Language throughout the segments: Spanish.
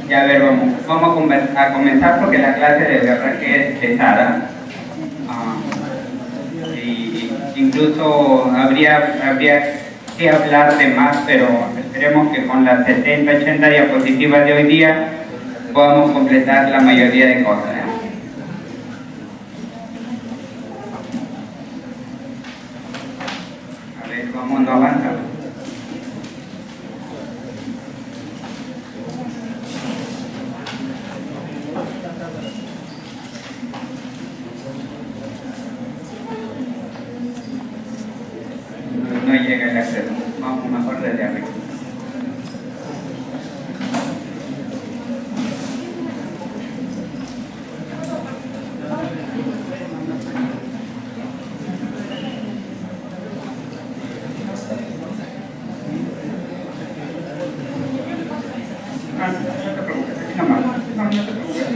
Ya a ver, vamos a comenzar porque la clase de verdad que es pesada. Y incluso habría que hablar de más, pero esperemos que con las 70, 80 diapositivas de hoy día podamos completar la mayoría de cosas. A ver cómo no avanza. No llega el acceso. Vamos mejor desde arriba. No te preocupes, aquí nomás. No te preocupes.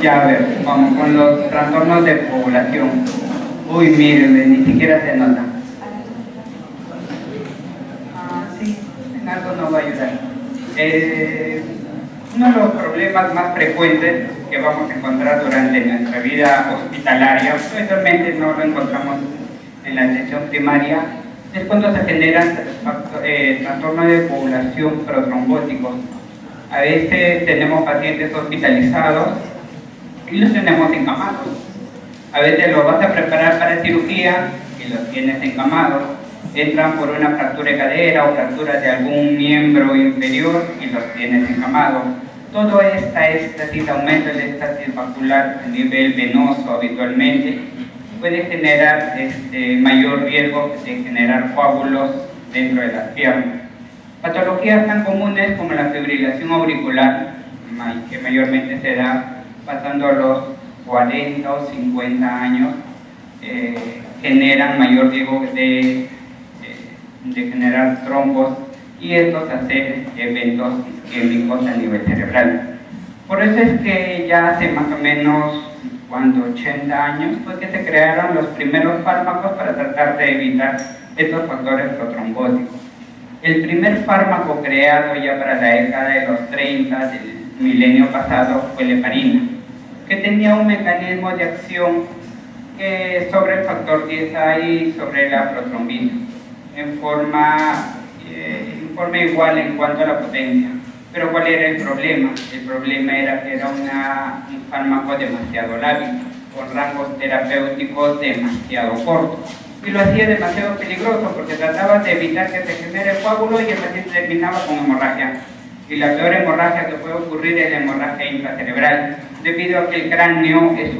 Ya a ver, vamos con los trastornos de población. Uy, miren, ni siquiera se nota. Sí, en algo nos va a ayudar. Uno de los problemas más frecuentes que vamos a encontrar durante nuestra vida hospitalaria, especialmente no lo encontramos en la atención primaria, es cuando se generan trastornos de población protrombóticos. A veces tenemos pacientes hospitalizados y los tenemos encamados. A veces los vas a preparar para cirugía y los tienes encamados. Entran por una fractura de cadera o fractura de algún miembro inferior y los tienes encamados. Todo esta éstasis, aumento del éstasis vascular a nivel venoso habitualmente, puede generar mayor riesgo de generar coágulos dentro de las piernas. Patologías tan comunes como la fibrilación auricular, que mayormente se da pasando los 40 o 50 años, generan mayor riesgo de generar trombos y estos hacer eventos isquémicos a nivel cerebral. Por eso es que ya hace más o menos 80 años fue que se crearon los primeros fármacos para tratar de evitar estos factores protrombóticos. El primer fármaco creado ya para la década de los 30 del milenio pasado fue la heparina, que tenía un mecanismo de acción sobre el factor 10A y sobre la protrombina, en forma igual en cuanto a la potencia. Pero ¿cuál era el problema? El problema era que era un fármaco demasiado lábil, con rangos terapéuticos demasiado cortos. Y lo hacía demasiado peligroso porque trataba de evitar que se genere el coágulo y el paciente terminaba con hemorragia. Y la peor hemorragia que puede ocurrir es la hemorragia intracerebral, debido a que el cráneo es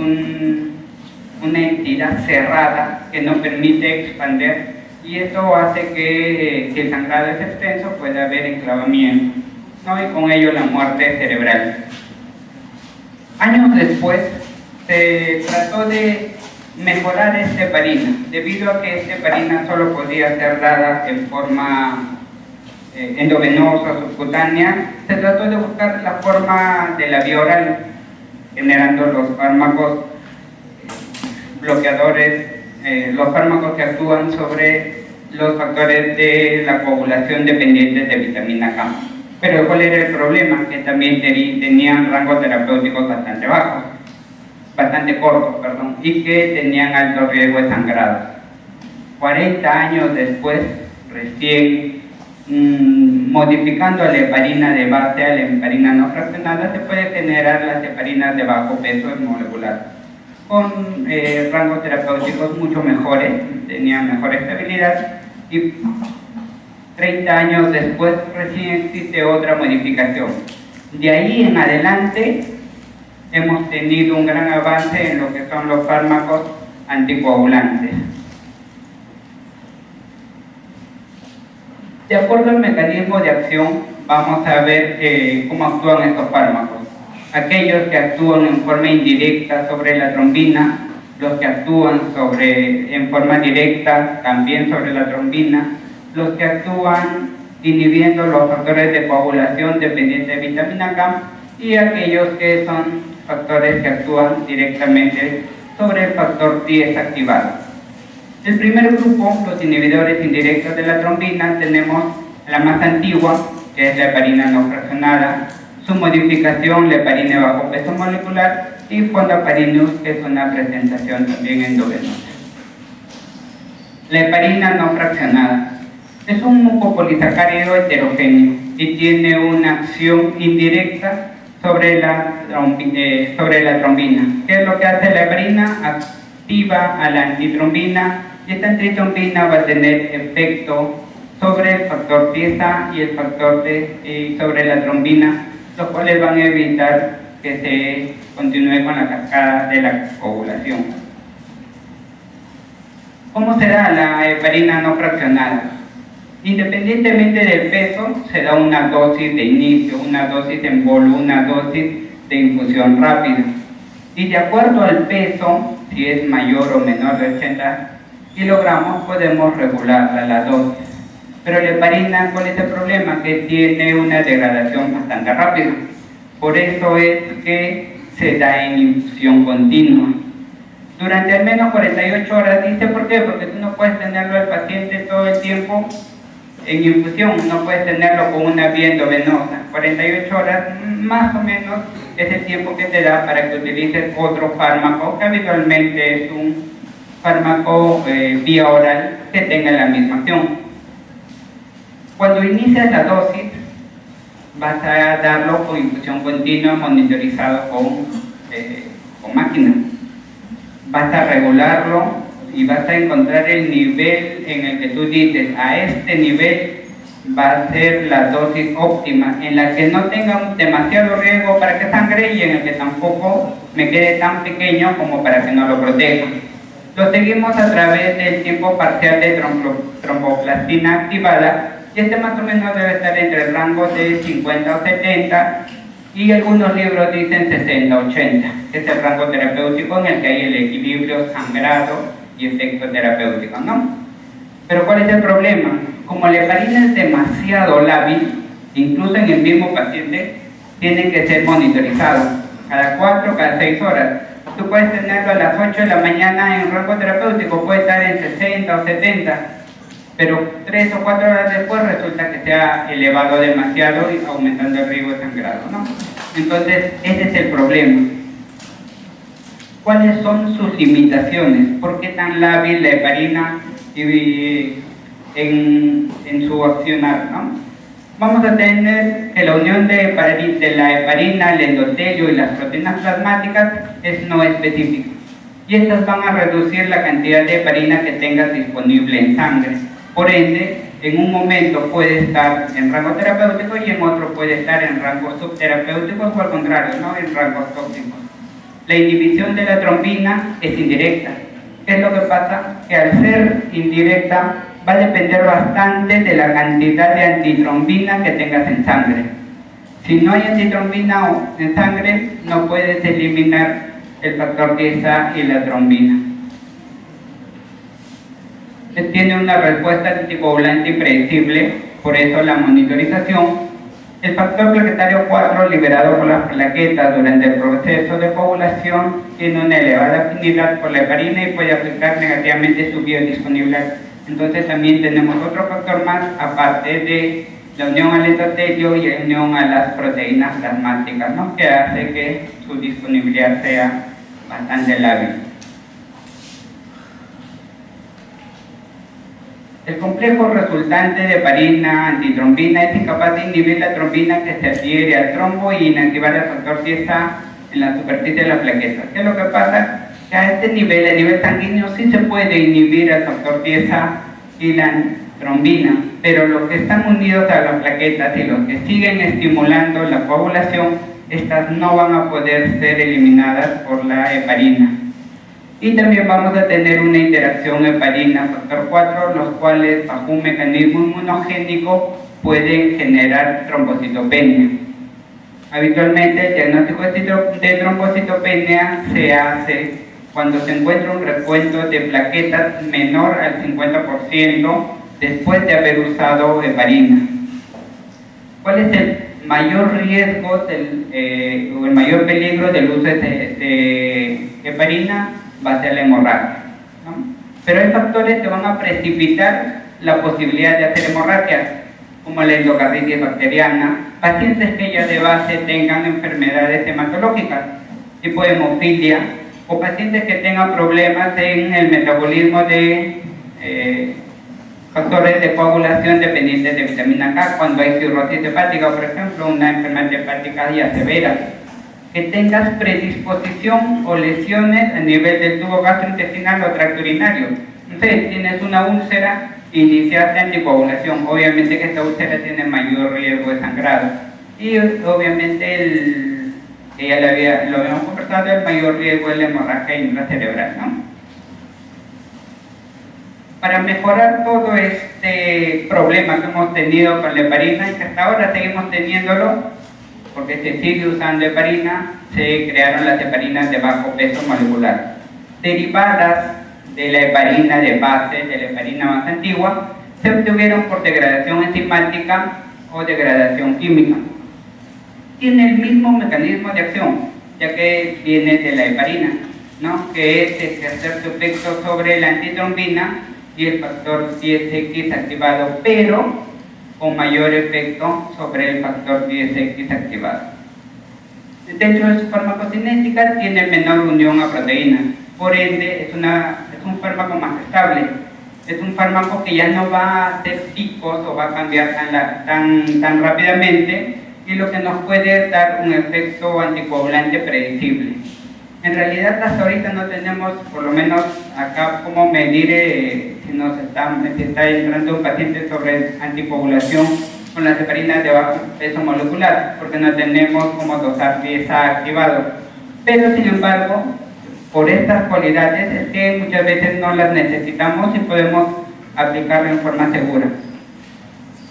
una entidad cerrada que no permite expandir, y esto hace que si el sangrado es extenso pueda haber enclavamiento, ¿no? Y con ello la muerte cerebral. Años después se trató de mejorar esta heparina, debido a que esta heparina solo podía ser dada en forma endovenosa, subcutánea. Se trató de buscar la forma de la vía oral, generando los fármacos bloqueadores, los fármacos que actúan sobre los factores de la coagulación dependientes de vitamina K. Pero ¿cuál era el problema? Que también tenían rangos terapéuticos bastante bajos, bastante cortos, perdón, y que tenían alto riesgo de sangrado. 40 años después, recién modificando la heparina de base a la heparina no fraccionada, se puede generar las heparinas de bajo peso molecular, con rangos terapéuticos mucho mejores, tenían mejor estabilidad, y 30 años después recién existe otra modificación. De ahí en adelante hemos tenido un gran avance en lo que son los fármacos anticoagulantes. De acuerdo al mecanismo de acción, vamos a ver cómo actúan estos fármacos. Aquellos que actúan en forma indirecta sobre la trombina, los que actúan en forma directa también sobre la trombina, los que actúan inhibiendo los factores de coagulación dependientes de vitamina K, y aquellos que son factores que actúan directamente sobre el factor 10 activado. El primer grupo, los inhibidores indirectos de la trombina, tenemos la más antigua, que es la heparina no fraccionada, su modificación, la heparina de bajo peso molecular, y fondaparinus, que es una presentación también endovenosa. La heparina no fraccionada es un mucopolisacárido heterogéneo y tiene una acción indirecta sobre la trombina. ¿Qué es lo que hace la heparina? Activa a la antitrombina, y esta antitrombina va a tener efecto sobre el factor 10A y el factor sobre la trombina, los cuales van a evitar que se continúe con la cascada de la coagulación. ¿Cómo se da la heparina no fraccionada? Independientemente del peso, se da una dosis de inicio, una dosis en bolo, una dosis de infusión rápida. Y de acuerdo al peso, si es mayor o menor de 80 kilogramos, podemos regular la dosis. Pero la heparina, ¿cuál es el problema? Que tiene una degradación bastante rápida. Por eso es que se da en infusión continua. Durante al menos 48 horas, dice, ¿por qué? Porque tú no puedes tenerlo al paciente todo el tiempo en infusión, no puedes tenerlo con una vía endovenosa. 48 horas más o menos es el tiempo que te da para que utilices otro fármaco, que habitualmente es un fármaco vía oral que tenga la misma acción. Cuando inicias la dosis, vas a darlo con infusión continua, monitorizado con máquina. Vas a regularlo y vas a encontrar el nivel en el que tú dices, a este nivel va a ser la dosis óptima, en la que no tenga demasiado riesgo para que sangre y en el que tampoco me quede tan pequeño como para que no lo proteja. Lo seguimos a través del tiempo parcial de tromboplastina activada, y este más o menos debe estar entre el rango de 50 o 70, y algunos libros dicen 60 o 80, que es el rango terapéutico en el que hay el equilibrio sangrado y efecto terapéutico, ¿no? Pero ¿cuál es el problema? Como la heparina es demasiado lábil, incluso en el mismo paciente, tiene que ser monitorizado cada 4, cada 6 horas. Tú puedes tenerlo a las 8 de la mañana en rango terapéutico, puede estar en 60 o 70, pero 3 o 4 horas después resulta que se ha elevado demasiado y aumentando el riesgo de sangrado, ¿no? Entonces, ese es el problema. ¿Cuáles son sus limitaciones? ¿Por qué tan lábil la heparina en su accionar, ¿no? Vamos a tener que la unión de la heparina, el endotelio y las proteínas plasmáticas es no específica, y estas van a reducir la cantidad de heparina que tengas disponible en sangre. Por ende, en un momento puede estar en rango terapéutico y en otro puede estar en rango subterapéutico, o al contrario, ¿no? En rangos tóxicos. La inhibición de la trombina es indirecta. ¿Qué es lo que pasa? Que al ser indirecta va a depender bastante de la cantidad de antitrombina que tengas en sangre. Si no hay antitrombina en sangre, no puedes eliminar el factor 10A y la trombina. Tiene una respuesta anticoagulante impredecible, por eso la monitorización. El factor plaquetario 4 liberado por las plaquetas durante el proceso de coagulación tiene una elevada afinidad por la heparina y puede afectar negativamente su biodisponibilidad. Entonces también tenemos otro factor más, aparte de la unión al endotelio y la unión a las proteínas plasmáticas, ¿no? Que hace que su disponibilidad sea bastante lábil. El complejo resultante de heparina antitrombina es incapaz de inhibir la trombina que se adhiere al trombo y inactivar el factor 10A en la superficie de la plaqueta. ¿Qué es lo que pasa? Que a este nivel, a nivel sanguíneo, sí se puede inhibir el factor 10A y la trombina, pero los que están unidos a las plaquetas y los que siguen estimulando la coagulación, estas no van a poder ser eliminadas por la heparina. Y también vamos a tener una interacción heparina-factor 4, los cuales bajo un mecanismo inmunogénico pueden generar trombocitopenia. Habitualmente el diagnóstico de trombocitopenia se hace cuando se encuentra un recuento de plaquetas menor al 50% después de haber usado heparina. ¿Cuál es el mayor riesgo o el mayor peligro del uso de heparina? va a ser la hemorragia, ¿no? Pero hay factores que van a precipitar la posibilidad de hacer hemorragias, como la endocarditis bacteriana, pacientes que ya de base tengan enfermedades hematológicas, tipo hemofilia, o pacientes que tengan problemas en el metabolismo de factores de coagulación dependientes de vitamina K, cuando hay cirrosis hepática, por ejemplo, una enfermedad hepática ya severa, que tengas predisposición o lesiones a nivel del tubo gastrointestinal o tracto urinario. Entonces, tienes una úlcera, iniciaste anticoagulación, obviamente que esta úlcera tiene mayor riesgo de sangrado, y obviamente que ya lo habíamos conversado, el mayor riesgo es la hemorragia intracerebral, ¿no? Para mejorar todo este problema que hemos tenido con la heparina, y que hasta ahora seguimos teniéndolo, porque se sigue usando heparina, se crearon las heparinas de bajo peso molecular, derivadas de la heparina de base, de la heparina más antigua, se obtuvieron por degradación enzimática o degradación química. Tiene el mismo mecanismo de acción, ya que viene de la heparina, ¿no? Que es ejercer su efecto sobre la antitrombina y el factor 10X activado, pero con mayor efecto sobre el factor 10X activado. Dentro de su farmacocinética tiene menor unión a proteínas, por ende es un fármaco más estable, es un fármaco que ya no va a hacer picos o va a cambiar tan rápidamente, y lo que nos puede dar un efecto anticoagulante predecible. En realidad hasta ahorita no tenemos, por lo menos acá, cómo medir si está entrando un paciente sobre anticoagulación con las heparinas de bajo peso molecular, porque no tenemos cómo dosar si está activado. Pero sin embargo, por estas cualidades es que muchas veces no las necesitamos y podemos aplicarlo en forma segura.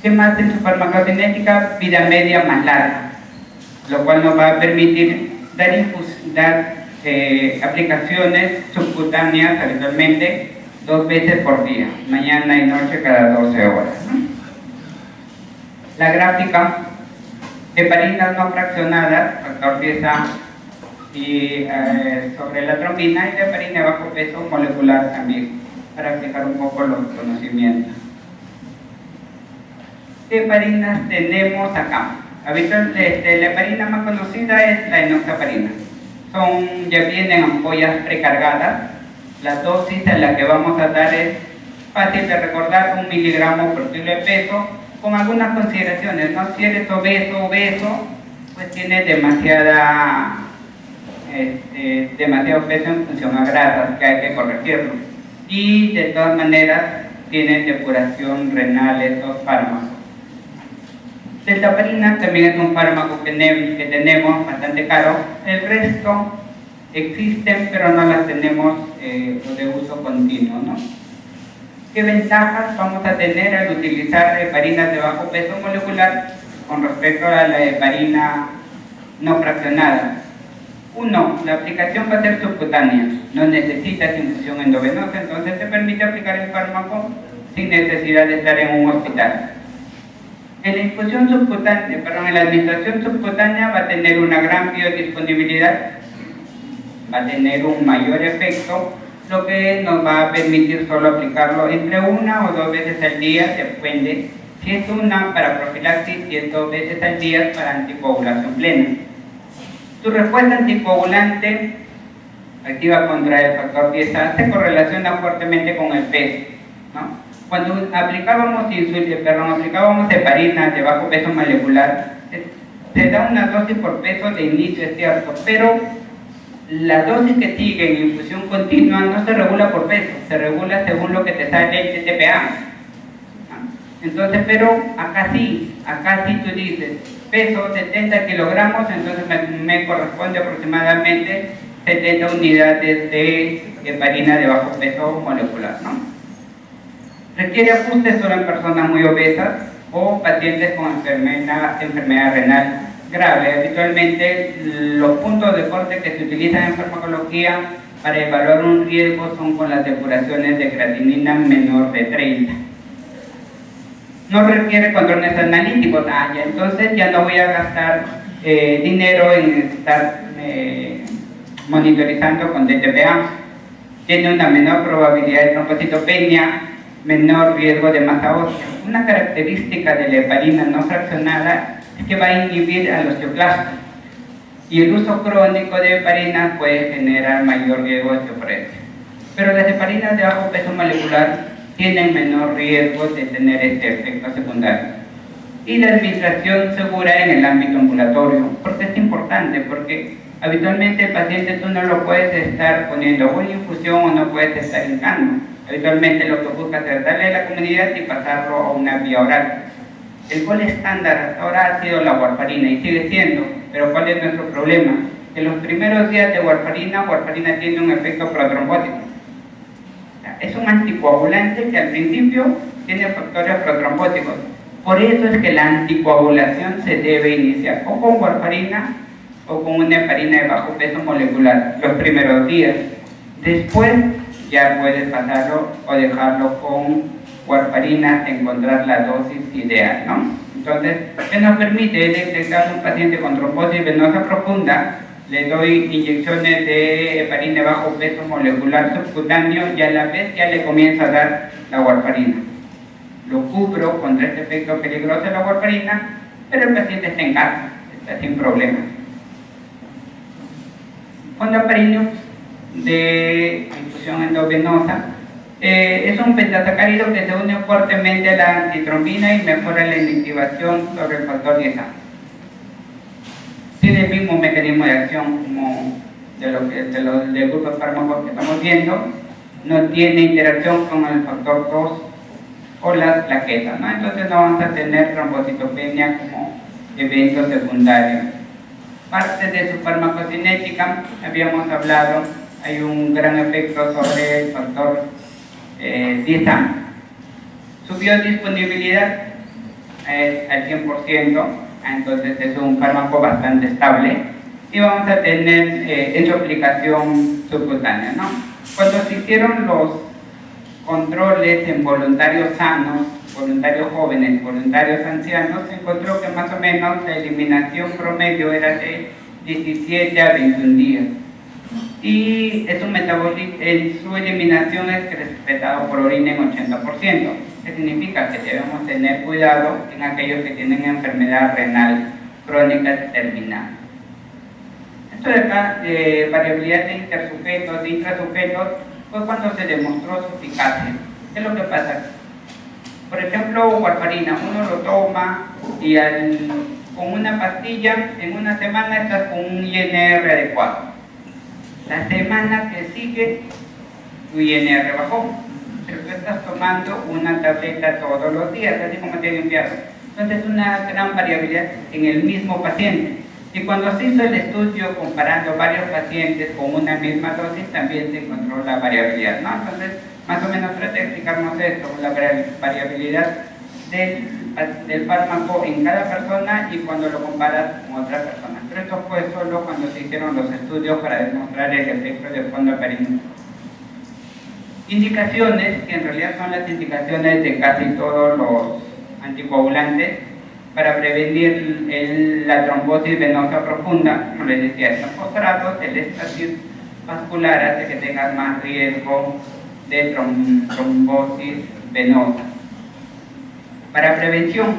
¿Qué más en su farmacocinética? Vida media más larga, lo cual nos va a permitir dar aplicaciones subcutáneas habitualmente 2 veces por día, mañana y noche cada 12 horas, ¿no? La gráfica, heparinas no fraccionadas, factor 10A, y sobre la trombina, y la heparina de bajo peso molecular también, para aplicar un poco los conocimientos. ¿Qué heparinas tenemos acá? Habitualmente la heparina más conocida es la enoxaparina. Ya vienen ampollas precargadas. La dosis a la que vamos a dar es fácil de recordar, 1 miligramo por kilo de peso, con algunas consideraciones, ¿no? Si eres obeso, pues tienes demasiado peso en función a grasas, que hay que corregirlo. Y de todas maneras tienen depuración renal estos fármacos. Deltaparina también es un fármaco que tenemos bastante caro. El resto existen, pero no las tenemos de uso continuo, ¿no? ¿Qué ventajas vamos a tener al utilizar heparinas de bajo peso molecular con respecto a la heparina no fraccionada? 1. La aplicación va a ser subcutánea, no necesitas infusión endovenosa, entonces te permite aplicar el fármaco sin necesidad de estar en un hospital. En la administración subcutánea va a tener una gran biodisponibilidad, va a tener un mayor efecto, lo que nos va a permitir solo aplicarlo entre 1 o 2 veces al día, depende. Si es una para profilaxis y es 2 veces al día para anticoagulación plena. Su respuesta anticoagulante activa contra el factor 10A se correlaciona fuertemente con el peso, ¿no? Cuando aplicábamos heparina de bajo peso molecular, se da una dosis por peso de inicio, es cierto, pero la dosis que sigue en infusión continua no se regula por peso, se regula según lo que te sale el TPA. Entonces, pero acá sí tú dices, peso 70 kilogramos, entonces me corresponde aproximadamente 70 unidades de heparina de bajo peso molecular, ¿no? Requiere ajuste solo en personas muy obesas o pacientes con enfermedad renal grave. Habitualmente los puntos de corte que se utilizan en farmacología para evaluar un riesgo son con las depuraciones de creatinina menor de 30. No requiere controles analíticos, entonces ya no voy a gastar dinero en estar monitorizando con DTPA. tiene una menor probabilidad de trombocitopenia, menor riesgo de masa ósea. Una característica de la heparina no fraccionada es que va a inhibir al osteoclasto, y el uso crónico de heparina puede generar mayor riesgo de osteoporosis. Pero las heparinas de bajo peso molecular tienen menor riesgo de tener este efecto secundario. Y la administración segura en el ámbito ambulatorio, porque es importante, porque habitualmente el paciente tú no lo puedes estar poniendo o en infusión o no puedes estar hincando. Habitualmente lo que busca es darle a la comunidad y pasarlo a una vía oral. El gol estándar hasta ahora ha sido la warfarina y sigue siendo, pero ¿cuál es nuestro problema? En los primeros días de warfarina tiene un efecto protrombótico. Es un anticoagulante que al principio tiene factores protrombóticos. Por eso es que la anticoagulación se debe iniciar o con warfarina o con una heparina de bajo peso molecular los primeros días. Después ya puedes pasarlo o dejarlo con warfarina hasta encontrar la dosis ideal, ¿no? Entonces, ¿qué nos permite detectar un paciente con trombosis venosa profunda? Le doy inyecciones de heparina de bajo peso molecular subcutáneo y a la vez ya le comienza a dar la warfarina. Lo cubro contra este efecto peligroso de la warfarina, pero el paciente está en casa, está sin problemas. Fondaparinux de infusión endovenosa es un pentasacárido que se une fuertemente a la antitrombina y mejora la inactivación sobre el factor 10A. Tiene el mismo mecanismo de acción como del grupo de fármacos que estamos viendo, no tiene interacción con el factor 2 o las plaquetas, ¿no? Entonces no vamos a tener trombocitopenia como evento secundario. Parte de su farmacocinética, habíamos hablado, hay un gran efecto sobre el factor 10A. Su biodisponibilidad es al 100%, entonces es un fármaco bastante estable y vamos a tener en su aplicación subcutánea, ¿no? Cuando se hicieron los controles en voluntarios sanos, voluntarios jóvenes, voluntarios ancianos, se encontró que más o menos la eliminación promedio era de 17 a 21 días. Y es un metabolismo, su eliminación es respetado por orina en 80%. ¿Qué significa? Que debemos tener cuidado en aquellos que tienen enfermedad renal crónica terminal. Esto de acá, de variabilidad de intersujetos, de intrasujetos, fue cuando se demostró su eficacia. ¿Qué es lo que pasa? Por ejemplo, warfarina, uno lo toma y con una pastilla, en una semana estás con un INR adecuado. La semana que sigue, tu INR bajó, pero tú estás tomando una tableta todos los días, así como te he enviado. Entonces, una gran variabilidad en el mismo paciente. Y cuando se hizo el estudio comparando varios pacientes con una misma dosis, también se encontró la variabilidad, ¿no? Entonces, más o menos trata de explicarnos esto, la variabilidad del fármaco en cada persona y cuando lo comparas con otras personas. Pero esto fue solo cuando se hicieron los estudios para demostrar el efecto de fondaparinux. Indicaciones, que en realidad son las indicaciones de casi todos los anticoagulantes para prevenir la trombosis venosa profunda. Como les decía, estos postratos, el éxtasis vascular hace que tengas más riesgo de trombosis venosa. Para prevención,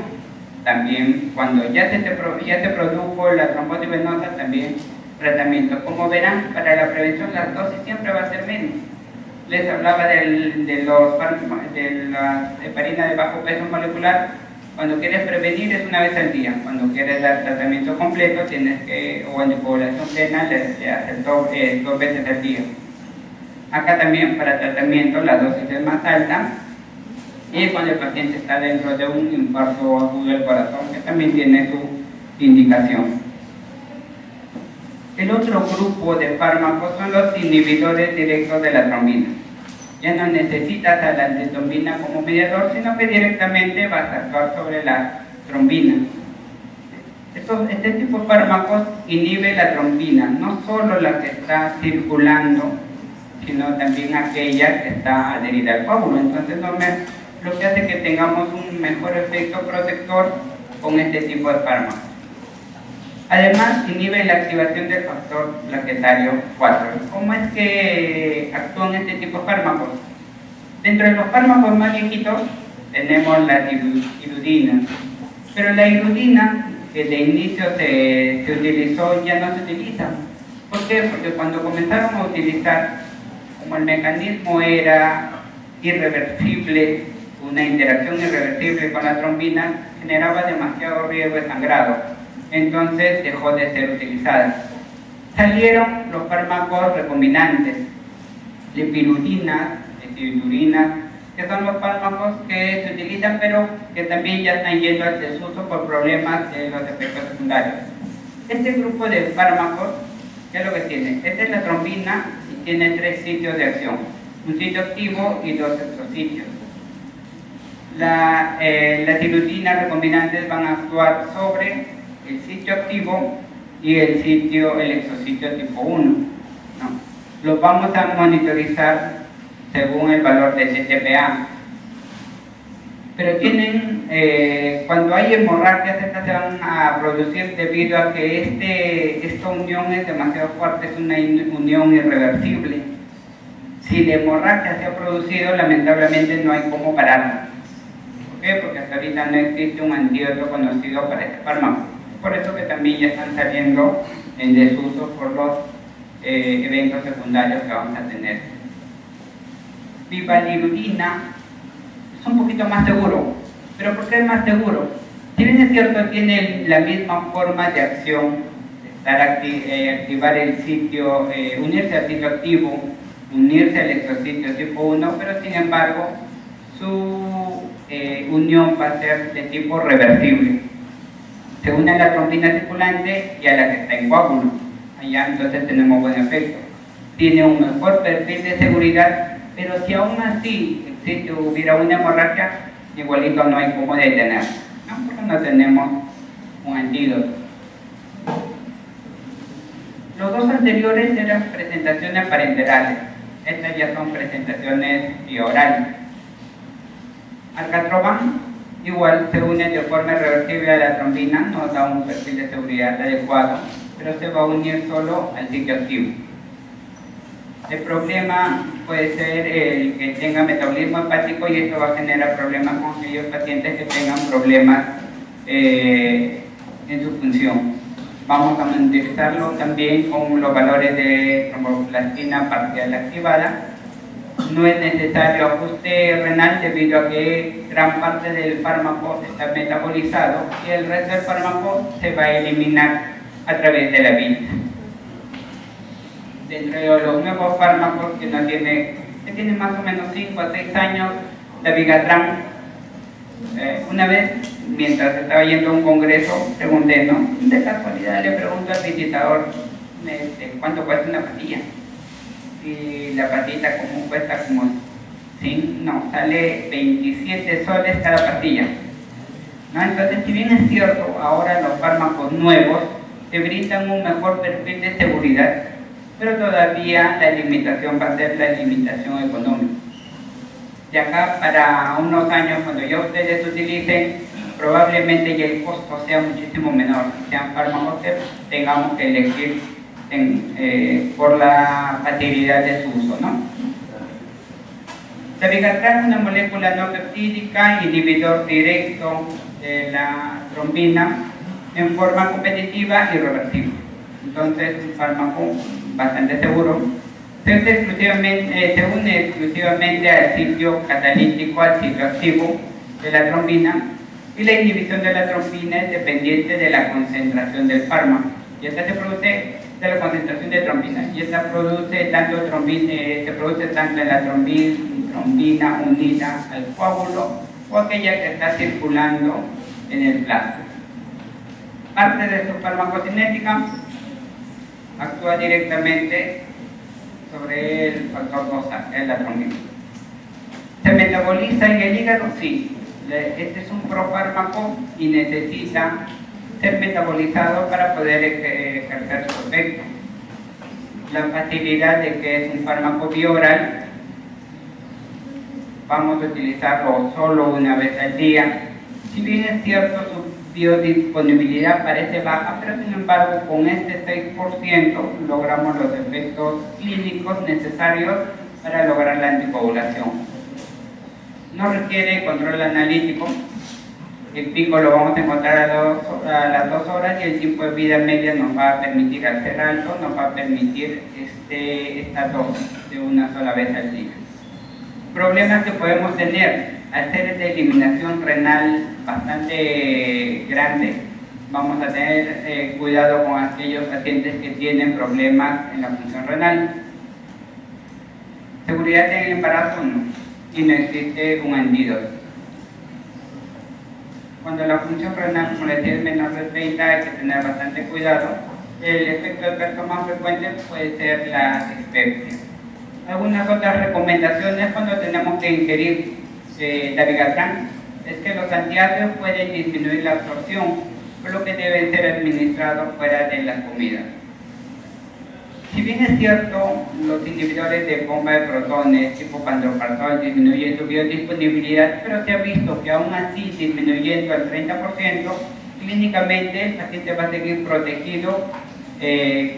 también cuando ya se produjo la trombosis venosa, también tratamiento. Como verán, para la prevención la dosis siempre va a ser menos. Les hablaba de la heparina de bajo peso molecular. Cuando quieres prevenir es una vez al día. Cuando quieres dar tratamiento completo, tienes que, o anticoagulación plena, le haces dos veces al día. Acá también para tratamiento la dosis es más alta y cuando el paciente está dentro de un infarto agudo del corazón, que también tiene su indicación. El otro grupo de fármacos son los inhibidores directos de la trombina. Ya no necesitas a la antitrombina como mediador, sino que directamente vas a actuar sobre la trombina. Este tipo de fármacos inhibe la trombina, no solo la que está circulando, sino también aquella que está adherida al coágulo. Entonces, lo que hace que tengamos un mejor efecto protector con este tipo de fármacos. Además, inhibe la activación del factor plaquetario 4. ¿Cómo es que actúan este tipo de fármacos? Dentro de los fármacos más viejitos tenemos la hirudina, pero la hirudina que de inicio se utilizó ya no se utiliza. ¿Por qué? Porque cuando comenzaron a utilizar, como el mecanismo era irreversible, una interacción irreversible con la trombina, generaba demasiado riesgo de sangrado, entonces dejó de ser utilizada. Salieron los fármacos recombinantes, lepirudina, lepidurina, que son los fármacos que se utilizan, pero que también ya están yendo al desuso por problemas de los efectos secundarios. Este grupo de fármacos, ¿qué es lo que tiene? Esta es la trombina y tiene 3 sitios de acción, un sitio activo y 2 exositios. Las tirudinas recombinantes van a actuar sobre el sitio activo y el exositio tipo 1, ¿no? Los vamos a monitorizar según el valor de TTPA. Pero cuando hay hemorragias, estas se van a producir debido a que esta unión es demasiado fuerte, es una unión irreversible. Si la hemorragia se ha producido, lamentablemente no hay cómo pararla. ¿Por qué? Porque hasta ahorita no existe un antídoto conocido para este fármaco. Por eso que también ya están saliendo en desuso por los eventos secundarios que vamos a tener. Vivalirudina es un poquito más seguro. ¿Pero por qué es más seguro? Si bien es cierto, tiene la misma forma de acción, activar el sitio, unirse al sitio activo, unirse al exositio tipo 1, pero sin embargo su unión va a ser de tipo reversible. Se une a la trombina circulante y a la que está en coágulo. Allá entonces tenemos buen efecto. Tiene un mejor perfil de seguridad, pero si aún así hubiera una hemorragia, igualito no hay cómo detenerla, ¿no? Porque no tenemos un antídoto. Los dos anteriores eran presentaciones parenterales. Estas ya son presentaciones orales. Alcatroban igual se une de forma irreversible a la trombina, nos da un perfil de seguridad adecuado, pero se va a unir solo al sitio activo. El problema puede ser el que tenga metabolismo hepático y esto va a generar problemas con aquellos pacientes que tengan problemas en su función. Vamos a monitorizarlo también con los valores de tromboplastina parcial activada. No es necesario ajuste renal debido a que gran parte del fármaco está metabolizado y el resto del fármaco se va a eliminar a través de la vía. Dentro de los nuevos fármacos que tienen más o menos 5 a 6 años, la Vigatran, una vez, mientras estaba yendo a un congreso, pregunté, ¿no? De casualidad le pregunto al visitador, ¿cuánto cuesta una pastilla? Y la pastilla común cuesta como, sale 27 soles cada pastilla, ¿no? Entonces, si bien es cierto, ahora los fármacos nuevos te brindan un mejor perfil de seguridad, pero todavía la limitación va a ser la limitación económica. De acá para unos años, cuando ya ustedes utilicen, probablemente ya el costo sea muchísimo menor, sean fármacos que tengamos que elegir por la facilidad de su uso, ¿no? La Vigatran es una molécula no peptídica, inhibidor directo de la trombina en forma competitiva y reversible. Entonces, un fármaco bastante seguro. Se une exclusivamente al sitio catalítico, al sitio activo de la trombina, y la inhibición de la trombina es dependiente de la concentración del fármaco. Y esta se produce de la concentración de trombina, y esta se produce tanto en la trombina unida al coágulo o aquella que está circulando en el plasma. Parte de su farmacocinética actúa directamente sobre el factor 2A, es la trombina. ¿Se metaboliza en el hígado? Sí. Este es un profármaco y necesita ser metabolizado para poder ejercer su efecto. La facilidad de que es un fármaco bioral, vamos a utilizarlo solo una vez al día. Si bien es cierto, su biodisponibilidad parece baja, pero sin embargo con este 6% logramos los efectos clínicos necesarios para lograr la anticoagulación. No requiere control analítico, el pico lo vamos a encontrar a las 2 horas y el tiempo de vida media nos va a permitir, al ser alto, nos va a permitir esta dosis de una sola vez al día. Problemas que podemos tener: al ser de eliminación renal bastante grande, vamos a tener cuidado con aquellos pacientes que tienen problemas en la función renal. Seguridad en el embarazo no, y no existe un antídoto. Cuando la función renal, como les decía, es menor de 30, hay que tener bastante cuidado. El efecto adverso más frecuente puede ser la dispepsia. Algunas otras recomendaciones cuando tenemos que ingerir dabigatran es que los antiácidos pueden disminuir la absorción, por lo que deben ser administrados fuera de las comidas. Si bien es cierto, los inhibidores de bomba de protones tipo pantoprazol disminuyen su biodisponibilidad, pero se ha visto que aún así, disminuyendo al 30%, clínicamente el paciente va a seguir protegido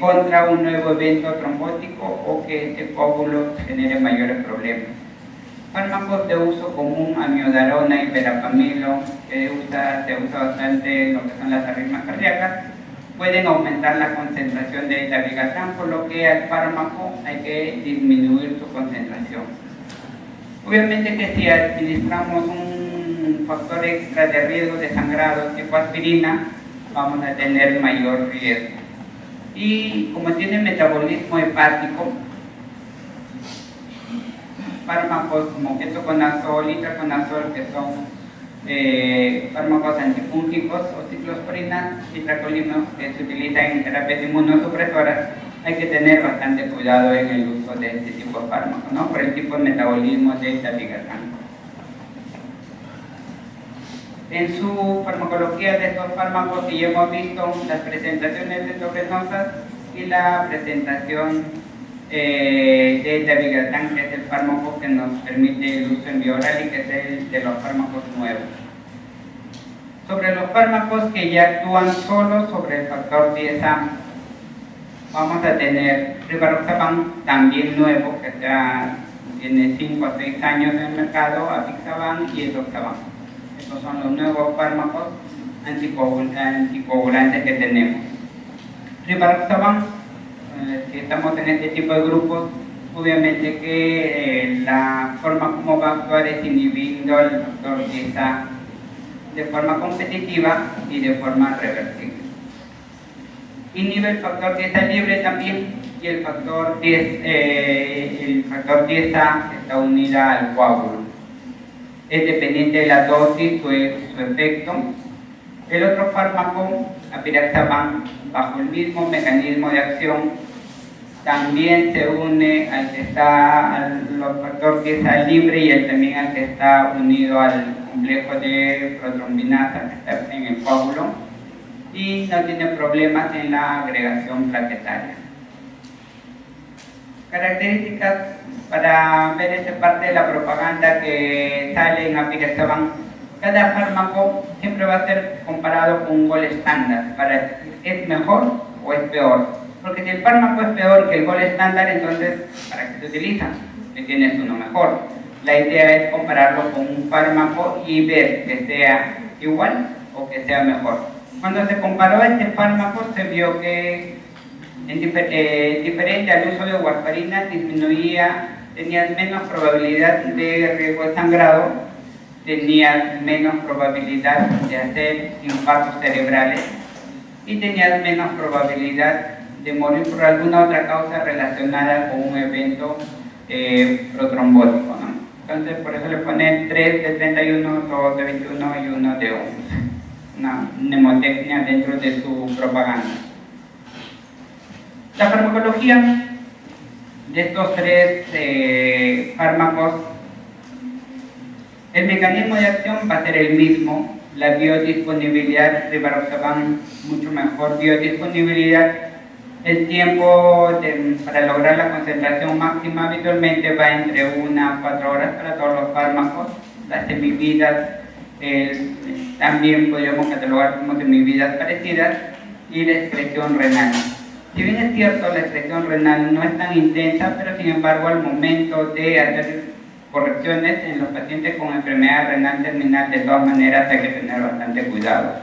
contra un nuevo evento trombótico o que este coágulo genere mayores problemas. Fármacos de uso común, amiodarona y verapamilo, que se usa bastante en lo que son las arritmias cardíacas, pueden aumentar la concentración de dabigatran, por lo que al fármaco hay que disminuir su concentración. Obviamente que si administramos un factor extra de riesgo de sangrado tipo aspirina, vamos a tener mayor riesgo. Y como tiene metabolismo hepático, fármacos como ketoconazol, itraconazol, que son fármacos antifúngicos, o ciclosporina y tracolino, que se utilizan en terapias inmunosupresoras, hay que tener bastante cuidado en el uso de este tipo de fármacos, ¿no? Por el tipo de metabolismo de dabigatran. En su farmacología de estos fármacos, que ya hemos visto las presentaciones endocrinosas y la presentación de dabigatran, que es el fármaco que nos permite el uso en vía oral y que es el de los fármacos nuevos. Sobre los fármacos que ya actúan solo sobre el factor 10A, vamos a tener rivaroxaban, también nuevo, que ya tiene 5 a 6 años en el mercado, apixaban y edoxaban. Estos son los nuevos fármacos anticoagulantes que tenemos. Rivaroxaban, si estamos en este tipo de grupos, obviamente que la forma como va a actuar es inhibiendo el factor 10A de forma competitiva y de forma reversible. Inhibe el factor 10A libre también, y el factor 10A está unida al coágulo. Es dependiente de la dosis su efecto. El otro fármaco, apiraxaban, bajo el mismo mecanismo de acción, también se une al que está al factor 10A libre y también al que está unido al complejo de protrombinasa que está en el coágulo, y no tiene problemas en la agregación plaquetaria. Características para ver esta parte de la propaganda que sale en apiraxaban. Cada fármaco siempre va a ser comparado con un gol estándar para decir, ¿es mejor o es peor? Porque si el fármaco es peor que el gol estándar, entonces, ¿para qué se utiliza? Si tienes uno mejor. La idea es compararlo con un fármaco y ver que sea igual o que sea mejor. Cuando se comparó este fármaco, se vio que diferente al uso de warfarina, tenías menos probabilidad de riesgo de sangrado, tenías menos probabilidad de hacer infartos cerebrales y tenías menos probabilidad de morir por alguna otra causa relacionada con un evento protrombótico, ¿no? Entonces, por eso le ponen 3 de 31, 2 de 21 y 1 de 11. Una mnemotecnia dentro de su propaganda. La farmacología de estos 3 fármacos, el mecanismo de acción va a ser el mismo. La biodisponibilidad, rivaroxaban, mucho mejor biodisponibilidad. El tiempo para lograr la concentración máxima habitualmente va entre 1 a 4 horas para todos los fármacos. Las semividas también podríamos catalogar como semivivas parecidas, y la excreción renal. Si bien es cierto, la excreción renal no es tan intensa, pero sin embargo al momento de hacer correcciones en los pacientes con enfermedad renal terminal, de todas maneras hay que tener bastante cuidado.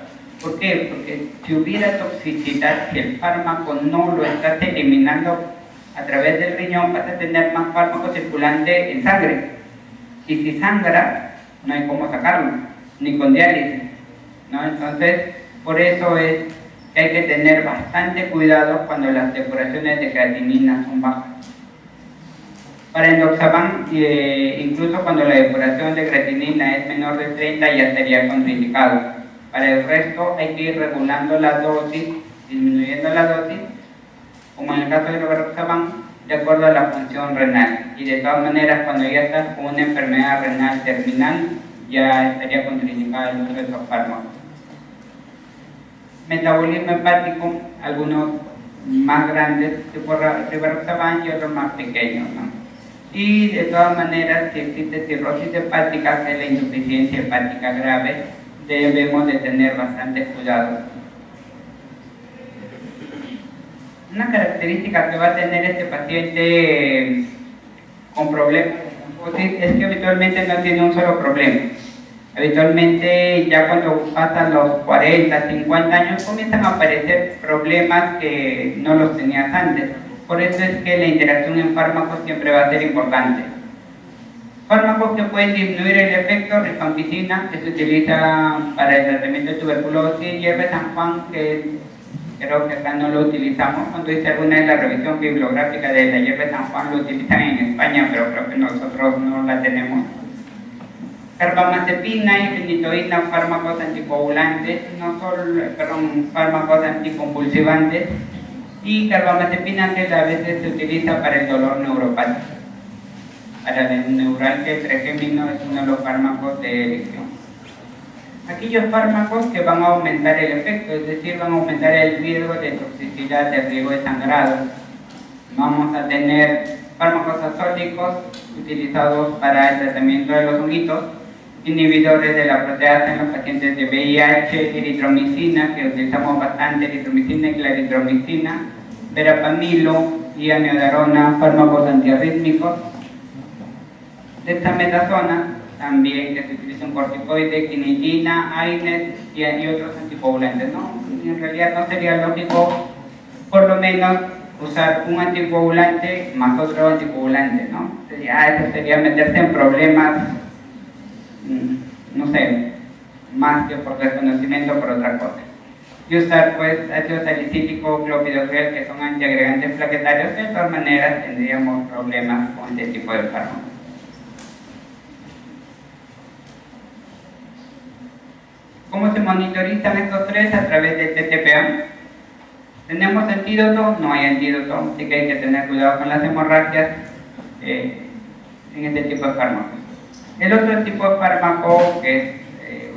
¿Por qué? Porque si hubiera toxicidad, si el fármaco no lo estás eliminando a través del riñón, vas a tener más fármaco circulante en sangre. Y si sangra, no hay cómo sacarlo, ni con diálisis, ¿no? Entonces, por eso es que hay que tener bastante cuidado cuando las depuraciones de creatinina son bajas. Para endoxaban, incluso cuando la depuración de creatinina es menor de 30, ya estaría contraindicado. Para el resto hay que ir regulando la dosis, disminuyendo la dosis, como en el caso del endoxaban, de acuerdo a la función renal. Y de todas maneras, cuando ya estás con una enfermedad renal terminal, ya estaría contraindicado el uso de esos fármacos. Metabolismo hepático, algunos más grandes, tipo rivaroxaban, y otros más pequeños, ¿no? Y de todas maneras, si existe cirrosis hepática, que es la insuficiencia hepática grave, debemos de tener bastante cuidado. Una característica que va a tener este paciente con problemas es que habitualmente no tiene un solo problema. Habitualmente ya cuando pasan los 40, 50 años comienzan a aparecer problemas que no los tenías antes. Por eso es que la interacción en fármacos siempre va a ser importante. Fármacos que pueden disminuir el efecto: rifampicina, que se utiliza para el tratamiento de tuberculosis, hierve San Juan, que creo que acá no lo utilizamos. Cuando hice alguna vez la revisión bibliográfica de la hierve San Juan, lo utilizan en España, pero creo que nosotros no la tenemos. Carbamazepina y fenitoína, fármacos anticoagulantes, fármacos anticonvulsivantes, y carbamazepina, que a veces se utiliza para el dolor neuropático. Para el neuralgia, el trigémino es uno de los fármacos de elección. Aquellos fármacos que van a aumentar el efecto, es decir, van a aumentar el riesgo de toxicidad, el riesgo de sangrado. Vamos a tener fármacos azólicos utilizados para el tratamiento de los honguitos, inhibidores de la proteasa en los pacientes de VIH, eritromicina, que utilizamos bastante, eritromicina y claritromicina, verapamilo y amiodarona, fármacos antiarrítmicos, dexametasona, también que se utiliza un corticoide, quinidina, AINES y otros anticoagulantes, ¿no? En realidad no sería lógico, por lo menos, usar un anticoagulante más otro anticoagulante, ¿no? Eso sería meterse en problemas, no sé, más que por desconocimiento, por otra cosa. Y usar pues ácido salicílico, clopidogrel, que son antiagregantes plaquetarios, de todas maneras tendríamos problemas con este tipo de fármacos. ¿Cómo se monitorizan estos tres? A través del TTPA. ¿Tenemos antídoto? No hay antídoto, así que hay que tener cuidado con las hemorragias en este tipo de fármacos. El otro tipo de fármaco, que es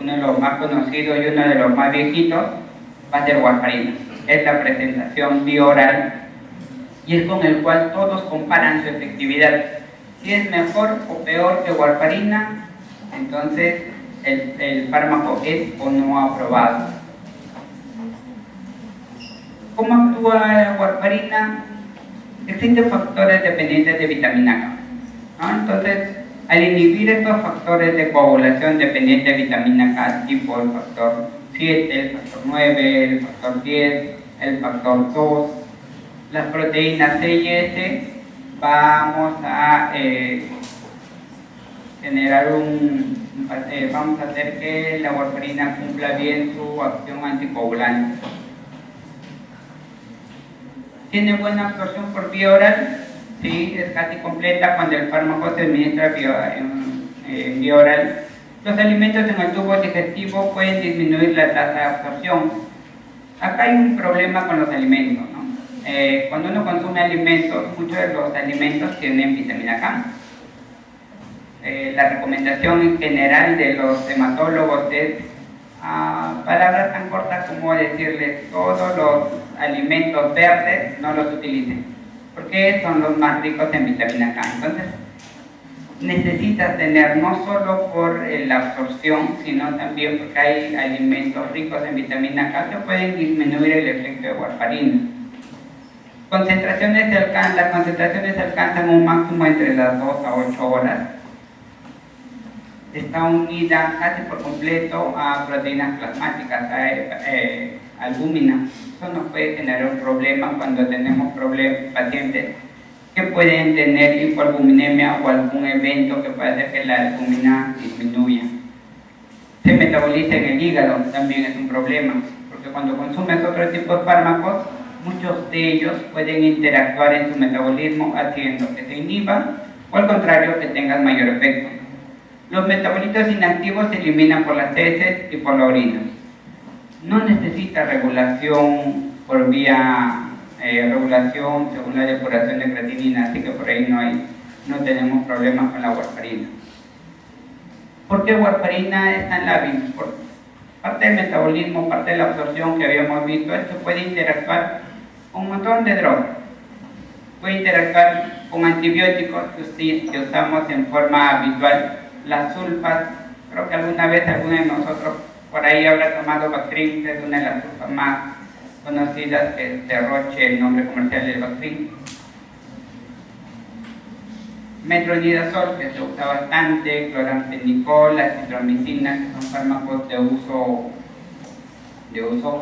uno de los más conocidos y uno de los más viejitos, va a ser warfarina. Es la presentación bioral y es con el cual todos comparan su efectividad. Si es mejor o peor que warfarina, entonces el fármaco es o no aprobado. ¿Cómo actúa la warfarina? Existen factores dependientes de vitamina K, ¿no? Entonces, al inhibir estos factores de coagulación dependientes de vitamina K, tipo el factor 7, el factor 9, el factor 10, el factor 2, las proteínas C y S, vamos a generar vamos a hacer que la warfarina cumpla bien su acción anticoagulante. ¿Tiene buena absorción por vía oral? Sí, es casi completa cuando el fármaco se administra en vía oral. Los alimentos en el tubo digestivo pueden disminuir la tasa de absorción. Acá hay un problema con los alimentos, ¿no? Cuando uno consume alimentos, muchos de los alimentos tienen vitamina K. La recomendación en general de los hematólogos es palabras tan cortas como decirles: todos los alimentos verdes no los utilicen, porque son los más ricos en vitamina K. Entonces, necesitas tener no solo por la absorción, sino también porque hay alimentos ricos en vitamina K que pueden disminuir el efecto de warfarina. Las concentraciones se alcanzan un máximo entre las 2 a 8 horas. Está unida casi por completo a proteínas plasmáticas, a albúmina. Eso nos puede generar un problema cuando tenemos pacientes que pueden tener hipoalbuminemia o algún evento que pueda hacer que la albúmina disminuya. Se metaboliza en el hígado, también es un problema, porque cuando consumes otro tipo de fármacos, muchos de ellos pueden interactuar en su metabolismo haciendo que se inhiba o al contrario que tengan mayor efecto. Los metabolitos inactivos se eliminan por las heces y por la orina. No necesita regulación por vía regulación según la depuración de creatinina, así que por ahí no tenemos problemas con la warfarina. ¿Por qué warfarina es tan lábil? Por parte del metabolismo, parte de la absorción que habíamos visto, esto puede interactuar con un montón de drogas. Puede interactuar con antibióticos que usamos en forma habitual, las sulfas. Creo que alguna vez alguno de nosotros por ahí habrá tomado Bactrim, que es una de las sulfas más conocidas, que es Terroche, el nombre comercial del Bactrim. Metronidazol, que se usa bastante, cloramfenicol, acitromicina, que son fármacos de uso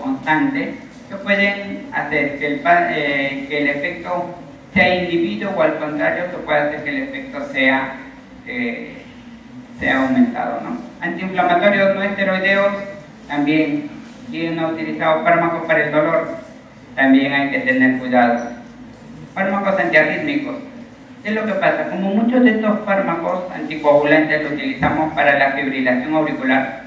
constante, que pueden hacer que el efecto sea inhibido o al contrario, que puede hacer que el efecto sea aumentado, ¿no? Antiinflamatorios no esteroideos, también, si uno ha utilizado fármacos para el dolor, también hay que tener cuidado. Fármacos antiarrítmicos. ¿Qué es lo que pasa? Como muchos de estos fármacos anticoagulantes los utilizamos para la fibrilación auricular,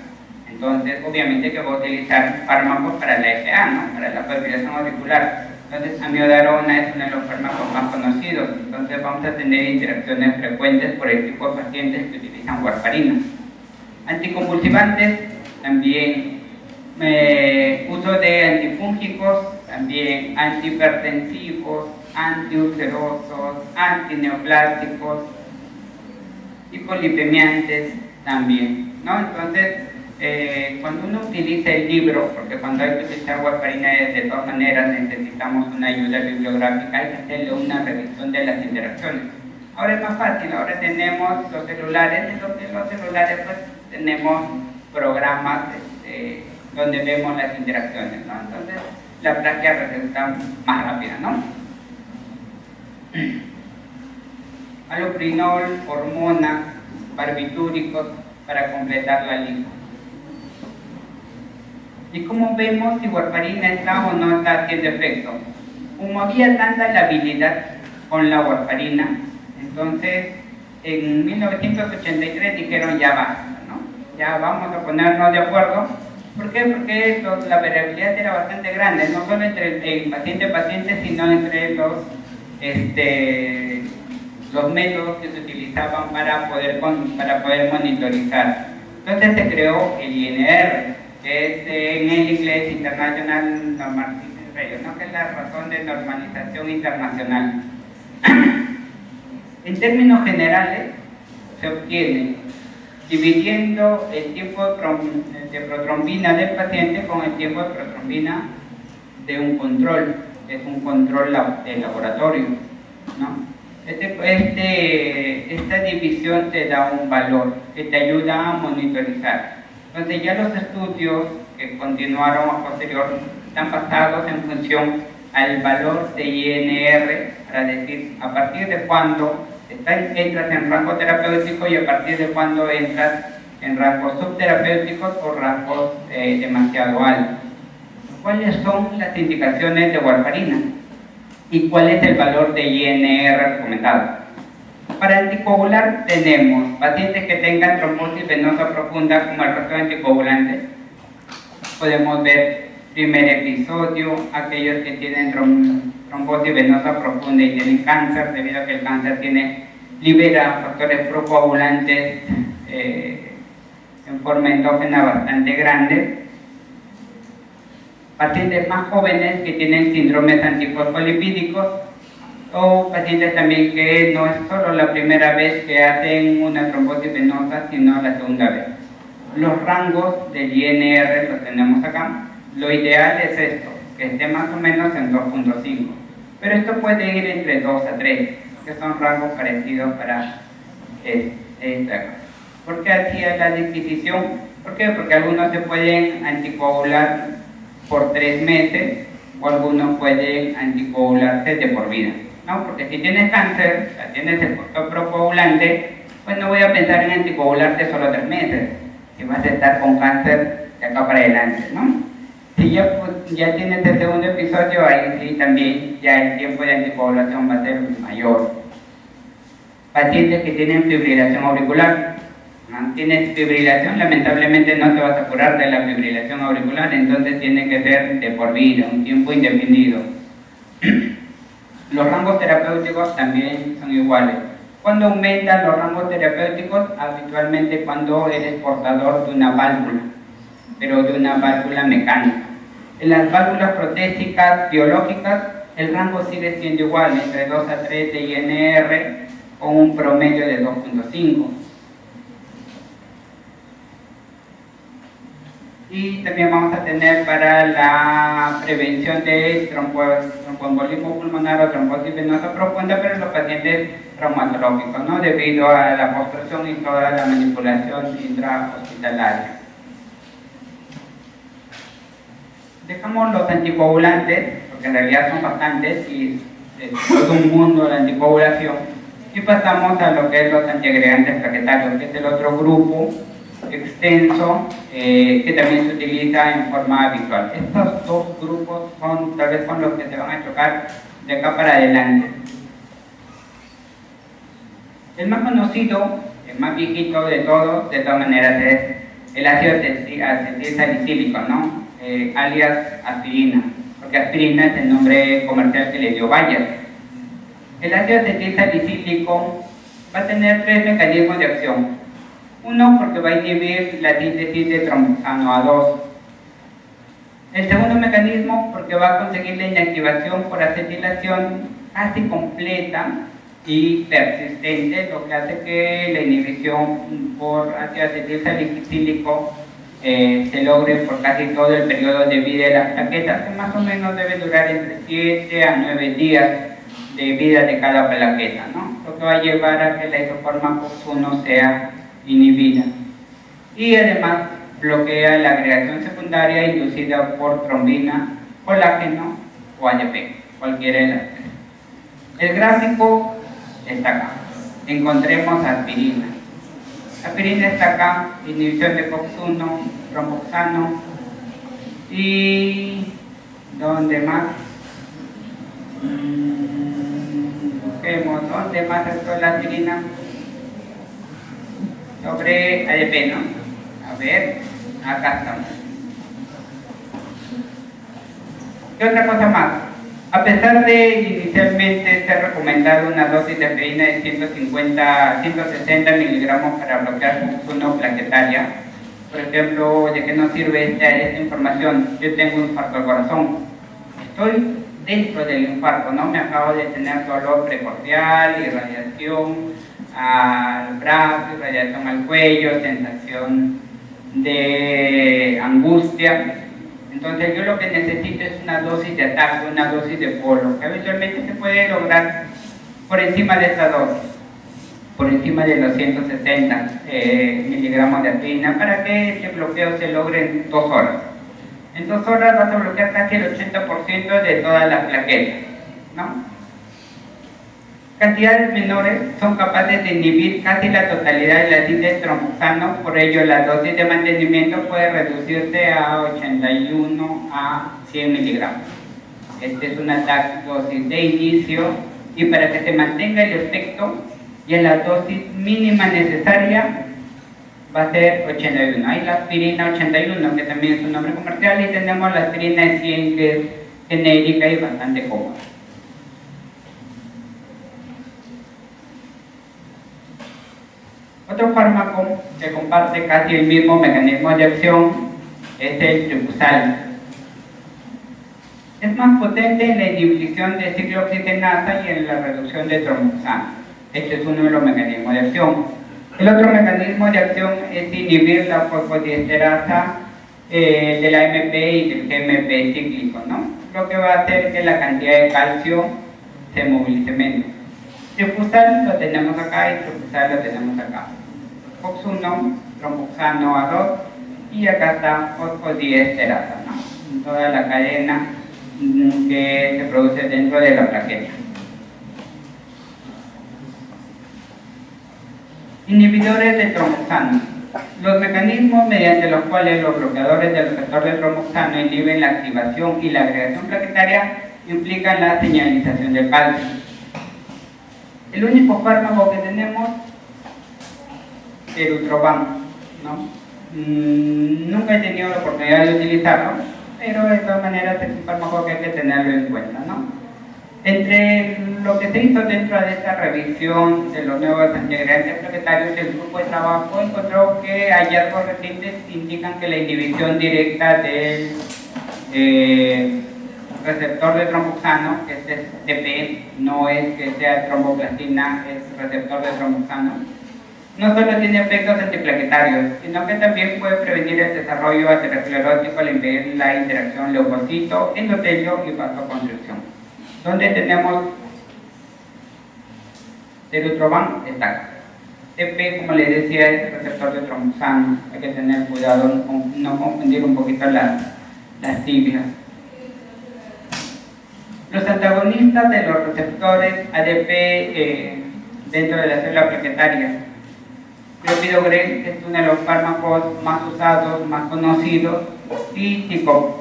entonces obviamente que voy a utilizar fármacos para la FA, ¿no? Para la fibrilación auricular. Entonces amiodarona es uno de los fármacos más conocidos, entonces vamos a tener interacciones frecuentes por el tipo de pacientes que utilizan warfarina. Anticonvulsivantes, también uso de antifúngicos, también antihipertensivos, antiulcerosos, antineoplásticos, hipolipemiantes también, ¿no? Entonces, cuando uno utiliza el libro, porque cuando hay que utilizar warfarina de todas maneras necesitamos una ayuda bibliográfica, hay que hacerle una revisión de las interacciones. Ahora es más fácil, ahora tenemos los celulares, en los celulares pues tenemos programas donde vemos las interacciones, ¿no? Entonces la práctica resulta más rápida, ¿no? Allopurinol, hormona, barbitúricos para completar la lista. Y como vemos si warfarina está o no está haciendo efecto. Como había tanta labilidad con la warfarina, entonces en 1983 dijeron ya basta, ¿no? Ya vamos a ponernos de acuerdo. ¿Por qué? Porque la variabilidad era bastante grande, no solo entre el paciente, sino entre los métodos que se utilizaban para poder monitorizar. Entonces se creó el INR, que es en el inglés International Normalization Rate, ¿no? Que es la razón de normalización internacional. En términos generales, se obtiene dividiendo el tiempo de protrombina del paciente con el tiempo de protrombina de un control, que es un control de laboratorio, ¿no? Esta división te da un valor que te ayuda a monitorizar. Entonces ya los estudios que continuaron a posterior están basados en función al valor de INR, para decir a partir de cuándo entras en rango terapéutico y a partir de cuándo entras en rangos subterapéuticos o rangos demasiado altos. ¿Cuáles son las indicaciones de warfarina? ¿Y cuál es el valor de INR recomendado? Para anticoagular tenemos pacientes que tengan trombosis venosa profunda como el resto de anticoagulantes. Podemos ver primer episodio, aquellos que tienen trombosis venosa profunda y tienen cáncer, debido a que el cáncer libera factores procoagulantes en forma endógena bastante grande. Pacientes más jóvenes que tienen síndromes antifosfolipídicos, o pacientes también que no es solo la primera vez que hacen una trombosis venosa, sino la segunda vez. Los rangos del INR los tenemos acá. Lo ideal es esto, que esté más o menos en 2.5, pero esto puede ir entre 2 a 3, que son rangos parecidos para esta. ¿Por qué hacía la disquisición? ¿Por qué? Porque algunos se pueden anticoagular por 3 meses o algunos pueden anticoagularse de por vida, ¿no? Porque si tienes cáncer, o sea, tienes el factor procoagulante, pues no voy a pensar en anticoagularte solo 3 meses, si vas a estar con cáncer de acá para adelante, ¿no? Si ya tienes el segundo episodio, ahí sí también ya el tiempo de anticoagulación va a ser mayor. Pacientes que tienen fibrilación auricular. Tienes fibrilación, lamentablemente no te vas a curar de la fibrilación auricular, entonces tiene que ser de por vida, un tiempo indefinido. Los rangos terapéuticos también son iguales. Cuando aumentan los rangos terapéuticos, habitualmente cuando eres portador de una válvula, pero de una válvula mecánica. En las válvulas protésicas biológicas, el rango sigue siendo igual, entre 2 a 3 de INR, con un promedio de 2.5. Y también vamos a tener para la prevención de tromboembolismo pulmonar o trombosis venosa profunda, pero en los pacientes traumatológicos, ¿no? Debido a la postrucción y toda la manipulación intrahospitalaria. Dejamos los anticoagulantes, porque en realidad son bastantes y es todo un mundo la anticoagulación, y pasamos a lo que es los antiagregantes plaquetarios, que es el otro grupo extenso que también se utiliza en forma habitual. Estos dos grupos son tal vez con los que se van a chocar de acá para adelante. El más conocido, el más viejito de todos, de todas maneras, es el ácido acetil salicílico, ¿no? Alias aspirina, porque aspirina es el nombre comercial que le dio Bayer. El ácido acetil salicílico va a tener 3 mecanismos de acción. Uno, porque va a inhibir la síntesis de tromboxano A2. El segundo mecanismo, porque va a conseguir la inactivación por acetilación casi completa y persistente, lo que hace que la inhibición por ácido acetil salicílico se logre por casi todo el periodo de vida de las plaquetas, que más o menos debe durar entre 7 a 9 días de vida de cada plaqueta, ¿no? Lo que va a llevar a que la isoforma COX-1 sea inhibida. Y además bloquea la agregación secundaria inducida por trombina, colágeno o ADP, cualquiera de las tres. El gráfico está acá. Encontremos aspirina. Aspirina está acá, inhibición de COX-1, tromboxano y ¿dónde más? Busquemos, ¿dónde más está la aspirina? Sobre ADP, ¿no? A ver, acá estamos. ¿Qué otra cosa más? A pesar de inicialmente ser recomendado una dosis de aspirina de 160 miligramos para bloquear COX-1 plaquetaria, por ejemplo, ¿de qué nos sirve esta información? Yo tengo un infarto al corazón, estoy dentro del infarto, ¿no? Me acabo de tener dolor precordial, irradiación al brazo, irradiación al cuello, sensación de angustia. Entonces yo lo que necesito es una dosis de ataque, una dosis de polo, que habitualmente se puede lograr por encima de esta dosis, por encima de los 160 miligramos de aspirina, para que este bloqueo se logre en 2 horas. En 2 horas vas a bloquear casi el 80% de todas las plaquetas, ¿no? Cantidades menores son capaces de inhibir casi la totalidad de la síntesis tromboxano, por ello la dosis de mantenimiento puede reducirse a 81 a 100 miligramos. Esta es una dosis de inicio, y para que se mantenga el efecto y en la dosis mínima necesaria va a ser 81. Hay la aspirina 81, que también es un nombre comercial, y tenemos la aspirina de 100, que es genérica y bastante cómoda. Otro fármaco que comparte casi el mismo mecanismo de acción es el tribusal. Es más potente en la inhibición de ciclooxigenasa y en la reducción de tromboxano. Este es uno de los mecanismos de acción. El otro mecanismo de acción es inhibir la fosfodiesterasa de la AMP y del GMP cíclico, ¿no? Lo que va a hacer que la cantidad de calcio se movilice menos. Trifusal lo tenemos acá y trifusal lo tenemos acá. FOX1, tromboxano A2 y acá está fosfodiesterasa, ¿no? En toda la cadena que se produce dentro de la plaqueta. Inhibidores de tromboxano. Los mecanismos mediante los cuales los bloqueadores del receptor de tromboxano inhiben la activación y la agregación plaquetaria implican la señalización del calcio. El único fármaco que tenemos es el Utrovan, ¿no? Nunca he tenido la oportunidad de utilizarlo, pero de todas maneras es un fármaco que hay que tenerlo en cuenta, ¿no? Entre lo que se hizo dentro de esta revisión de los nuevos antiagregantes plaquetarios, el grupo de trabajo encontró que hallazgos recientes indican que la inhibición directa del receptor de tromboxano, que es TP, no es que sea tromboplastina, es receptor de tromboxano, no solo tiene efectos antiplaquetarios, sino que también puede prevenir el desarrollo aterosclerótico al impedir la interacción leucocito, endotelio y vasoconstricción. Donde tenemos el Utrovan está acá. TP, como les decía, es el receptor de tromboxano. Hay que tener cuidado, no confundir un poquito las siglas. Los antagonistas de los receptores ADP dentro de la célula plaquetaria. Clopidogrel es uno de los fármacos más usados, más conocidos, y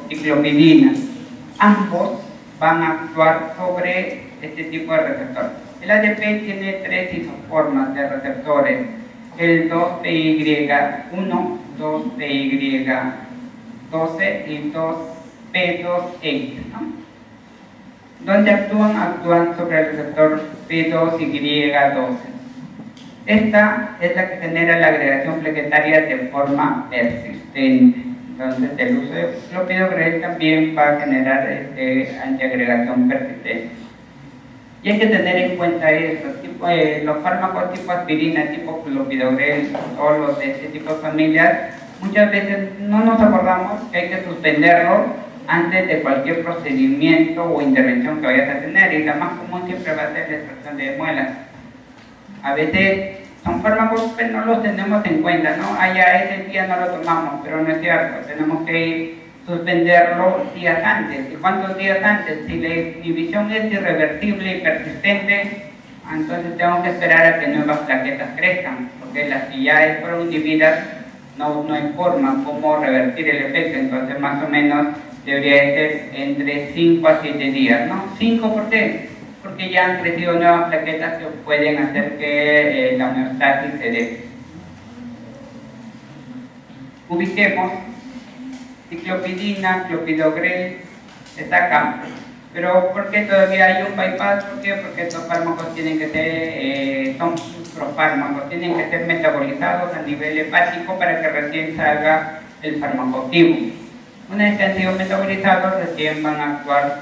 ciclopidina. Ambos van a actuar sobre este tipo de receptor. El ADP tiene tres isoformas de receptores, el 2PY1, 2PY12 y 2P2X, ¿no? ¿Dónde actúan? Actúan sobre el receptor P2Y12. Esta es la que genera la agregación plaquetaria de forma persistente. Entonces, el uso de clopidogrel también va a generar antiagregación persistente. Y hay que tener en cuenta eso, los fármacos tipo aspirina, tipo clopidogrel, todos los de este tipo de familias, muchas veces no nos acordamos que hay que suspenderlo antes de cualquier procedimiento o intervención que vayas a tener, y la más común siempre va a ser la extracción de muelas. A veces son fármacos que no los tenemos en cuenta, ¿no? Ya ese día no lo tomamos, pero no es cierto, tenemos que suspenderlo días antes. ¿Y cuántos días antes? Si la inhibición es irreversible y persistente, entonces tenemos que esperar a que nuevas plaquetas crezcan, porque las que ya fueron inhibidas no hay forma como revertir el efecto. Entonces más o menos debería ser entre 5 a 7 días, ¿no? 5, ¿por qué? Porque ya han crecido nuevas plaquetas que pueden hacer que la homeostasis se dé. Ubiquemos ciclopidina, clopidogrel, está acá. Pero ¿por qué todavía hay un bypass? ¿Por qué? Porque estos fármacos tienen que ser, son profármacos, tienen que ser metabolizados a nivel hepático para que recién salga el fármaco activo. Una vez que han sido metabolizados, recién van a actuar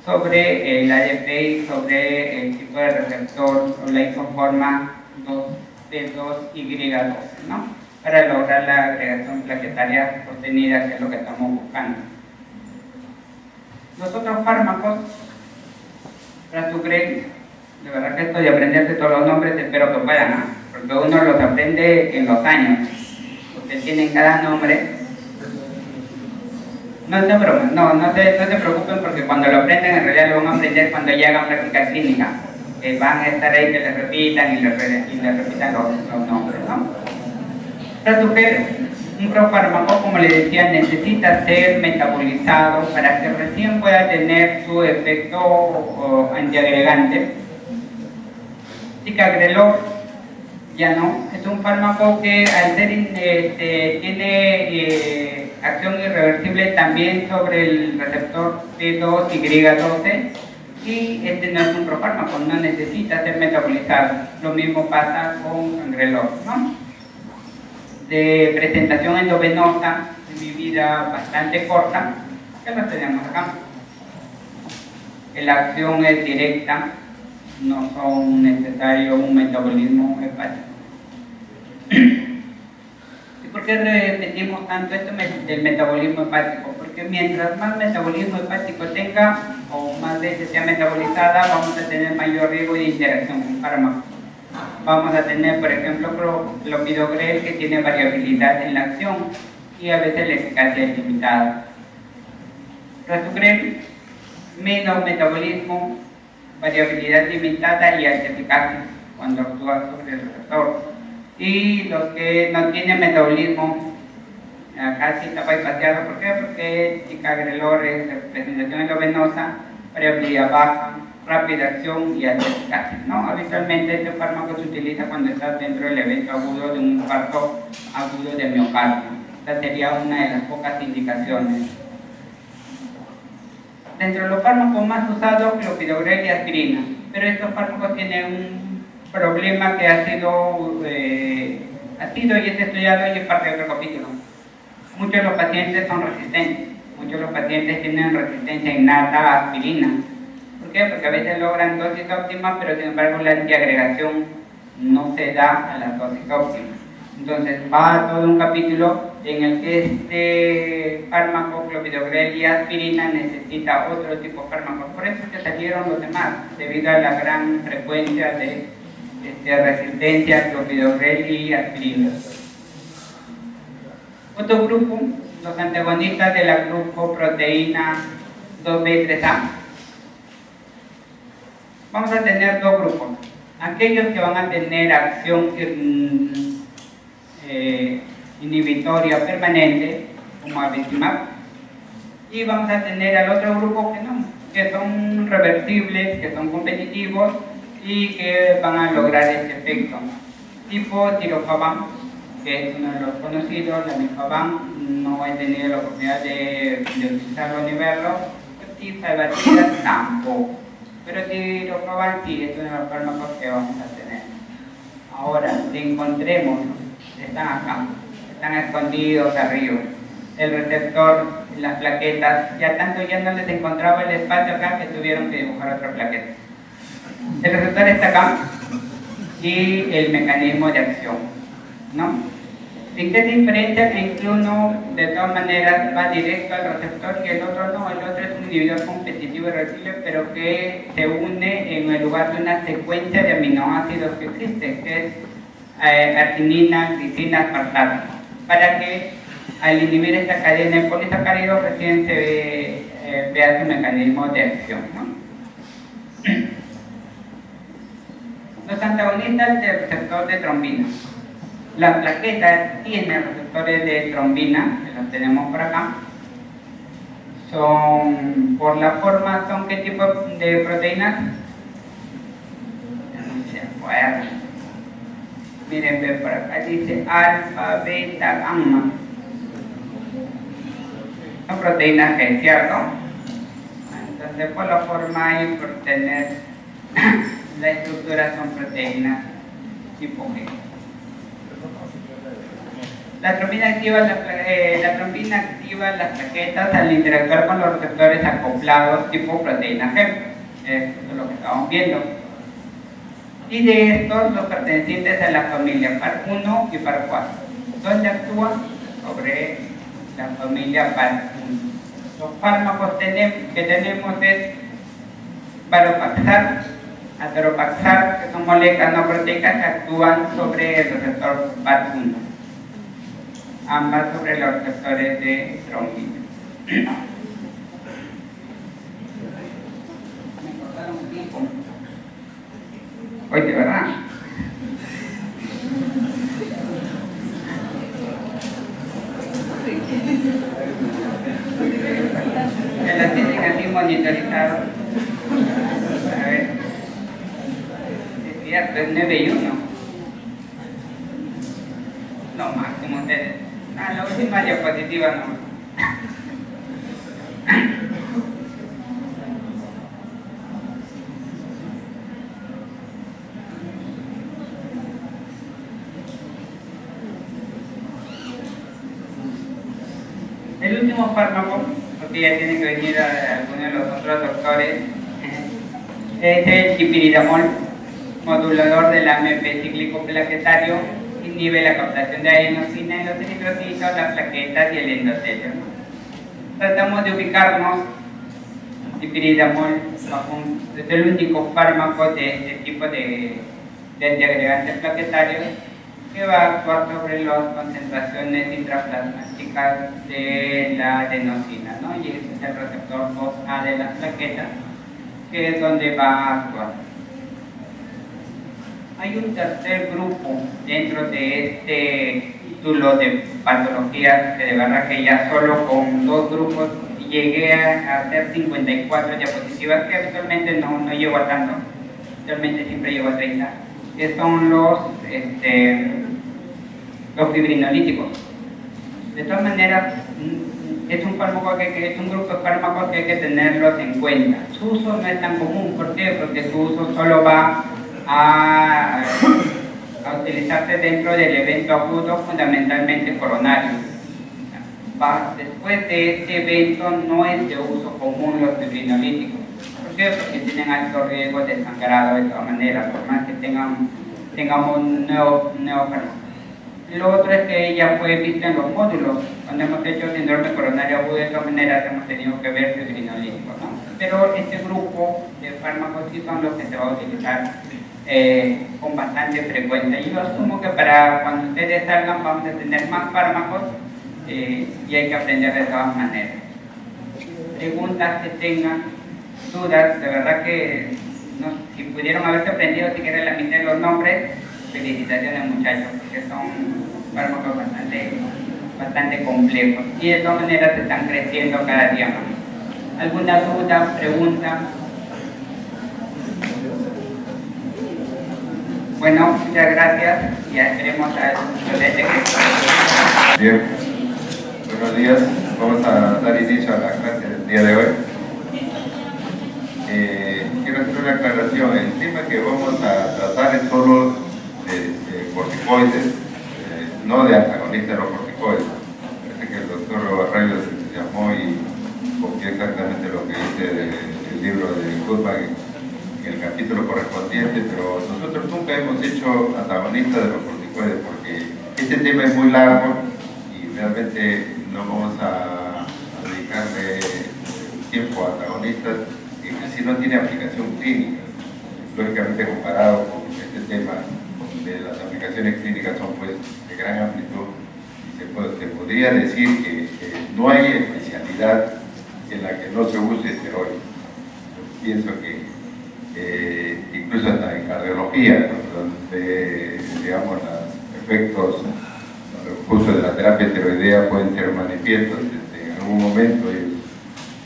sobre el ADP y sobre el tipo de receptor o la isoforma 2P2Y12, ¿no? Para lograr la agregación plaquetaria sostenida, que es lo que estamos buscando. Los otros fármacos, Prasugrel, de verdad que esto de aprenderse todos los nombres, espero que puedan, ¿no? Porque uno los aprende en los años. Ustedes tienen cada nombre. No es broma, no se preocupen, porque cuando lo aprenden en realidad lo van a aprender cuando ya hagan práctica clínica. Van a estar ahí que les repitan y les repitan los nombres, ¿no? Prasugrel, un profármaco, como les decía, necesita ser metabolizado para que recién pueda tener su efecto antiagregante. Ticagrelor, ya no, es un fármaco que al ser tiene acción irreversible también sobre el receptor P2Y12, y este no es un profármaco, no necesita ser metabolizado. Lo mismo pasa con Cangrelor, ¿no? De presentación endovenosa, de vida bastante corta, que lo tenemos acá. la acción es directa, no son necesarios un metabolismo hepático. ¿Y por qué repetimos tanto esto del metabolismo hepático? Porque mientras más metabolismo hepático tenga, o más veces sea metabolizada, vamos a tener mayor riesgo de interacción con fármacos. Vamos a tener, por ejemplo, clopidogrel, que tiene variabilidad en la acción y a veces la eficacia es limitada. Rasugrel, menos metabolismo, variabilidad limitada y alta eficacia cuando actúa sobre el receptor. Y los que no tienen metabolismo, acá sí está bypaseado. ¿Por qué? Porque ticagrelor es representación endovenosa, variabilidad baja, rápida acción y alta eficacia, ¿no? Habitualmente este fármaco se utiliza cuando está dentro del evento agudo de un infarto agudo de miocardio. Esta sería una de las pocas indicaciones. Dentro de los fármacos más usados, clopidogrel y aspirina, pero estos fármacos tienen un problema que ha sido y es estudiado y es parte de otro capítulo. Muchos de los pacientes son resistentes, muchos de los pacientes tienen resistencia innata a aspirina. ¿Por qué? Porque a veces logran dosis óptimas, pero sin embargo la antiagregación no se da a la dosis óptima. Entonces va todo un capítulo en el que este fármaco, clopidogrel y aspirina, necesita otro tipo de fármacos. Por eso que salieron los demás, debido a la gran frecuencia de resistencia a clopidogrel y aspirina. Otro grupo, los antagonistas de la glucoproteína 2B3A. Vamos a tener dos grupos. Aquellos que van a tener acción inhibitoria permanente, como abemaciclib, y vamos a tener al otro grupo que no, que son reversibles, que son competitivos y que van a lograr este efecto, tipo tirofaban, que es uno de los conocidos. La mifabam no he tenido la oportunidad de utilizarlo ni verlo, y salvatida tampoco, pero tirofaban sí es uno de los fármacos que vamos a tener. Ahora, si encontremos, están acá, están escondidos arriba, el receptor, las plaquetas, ya no les encontraba el espacio acá que tuvieron que dibujar otra plaqueta. El receptor está acá y el mecanismo de acción, ¿no? ¿En qué se diferencia? En que uno de todas maneras va directo al receptor y el otro no. El otro es un inhibidor competitivo y reversible, pero que se une en el lugar de una secuencia de aminoácidos que existe, que es arginina, glicina, aspartato, para que al inhibir esta cadena de polisacáridos recién se vea su mecanismo de acción, ¿no? Los antagonistas del receptor de trombina. La plaqueta tiene receptores de trombina, que los tenemos por acá. Son, por la forma, ¿son qué tipo de proteínas? No se acuerdan. Miren, ve por acá, dice alfa, beta, gamma. Son proteínas G, ¿cierto? Entonces, por la forma y por tener la estructura, son proteínas tipo G. La trombina activa las plaquetas al interactuar con los receptores acoplados tipo proteína G. Esto es lo que estamos viendo. Y de estos, los pertenecientes a la familia PAR1 y PAR4. ¿Dónde actúa? Sobre la familia PAR1. Los fármacos que tenemos es varopaxar, atorvastaxar, que son moléculas no proteicas que actúan sobre el receptor PAR1. Ambas sobre los receptores de trombina. Me cortaron un tiempo. Oye, de verdad. Ya las tienen así monitorizadas. A ver. Es cierto, es 9 y 1. No, máximo ustedes. La última diapositiva no. El último fármaco, porque ya tiene que venir a alguno de los otros doctores, Es el dipiridamol, modulador del AMP cíclico plaquetario, inhibe la captación de adenosina en los eritrocitos, las plaquetas y el endotelio, ¿no? Tratamos de ubicarnos. Dipiridamol es el único fármaco de este tipo de antiagregantes plaquetarios que va a actuar sobre las concentraciones intraplasmáticas de la adenosina, ¿no? Y ese es el receptor 2A de las plaquetas, que es donde va a actuar. Hay un tercer grupo dentro de este título de patologías que de verdad que ya solo con 2 grupos llegué a hacer 54 diapositivas, que habitualmente no llego a tanto, actualmente siempre llego a 30, que son los fibrinolíticos. De todas maneras, es un fármaco es un grupo de fármacos que hay que tenerlos en cuenta. Su uso no es tan común. ¿Por qué? Porque su uso solo va a utilizarse dentro del evento agudo, fundamentalmente coronario. Después de este evento no es de uso común los fibrinolíticos. ¿Por qué? Porque tienen alto riesgo de sangrado de todas maneras, por más que tengamos un nuevo fármaco. Lo otro es que ya fue visto en los módulos. Cuando hemos hecho síndrome coronario agudo, de todas maneras hemos tenido que ver fibrinolíticos, ¿no? Pero este grupo de fármacos sí son los que se va a utilizar con bastante frecuencia. Yo asumo que para cuando ustedes salgan vamos a tener más fármacos y hay que aprender de todas maneras. Preguntas que tengan, dudas, de verdad que si pudieron haberse aprendido siquiera la mitad de los nombres, felicitaciones muchachos, porque son fármacos bastante complejos y de todas maneras se están creciendo cada día más. ¿Alguna duda, pregunta? Bueno, muchas gracias y esperemos al docente que... Bien, buenos días. Vamos a dar inicio a la clase del día de hoy. Quiero hacer una aclaración. El tema que vamos a tratar es solo de corticoides, no de antagonistas de los corticoides. Parece que el doctor Arroyo se entusiasmó y copió exactamente lo que dice el libro de Goodman en el capítulo correspondiente, pero nosotros nunca hemos hecho antagonistas de los corticoides porque este tema es muy largo y realmente no vamos a dedicarle tiempo a antagonistas que casi no tiene aplicación clínica. Lógicamente comparado con este tema de las aplicaciones clínicas son pues de gran amplitud y se podría decir que no hay especialidad en la que no se use esteroides. Yo pienso que incluso hasta en cardiología, ¿no? Donde digamos los efectos uso de la terapia esteroidea pueden ser manifiestos en algún momento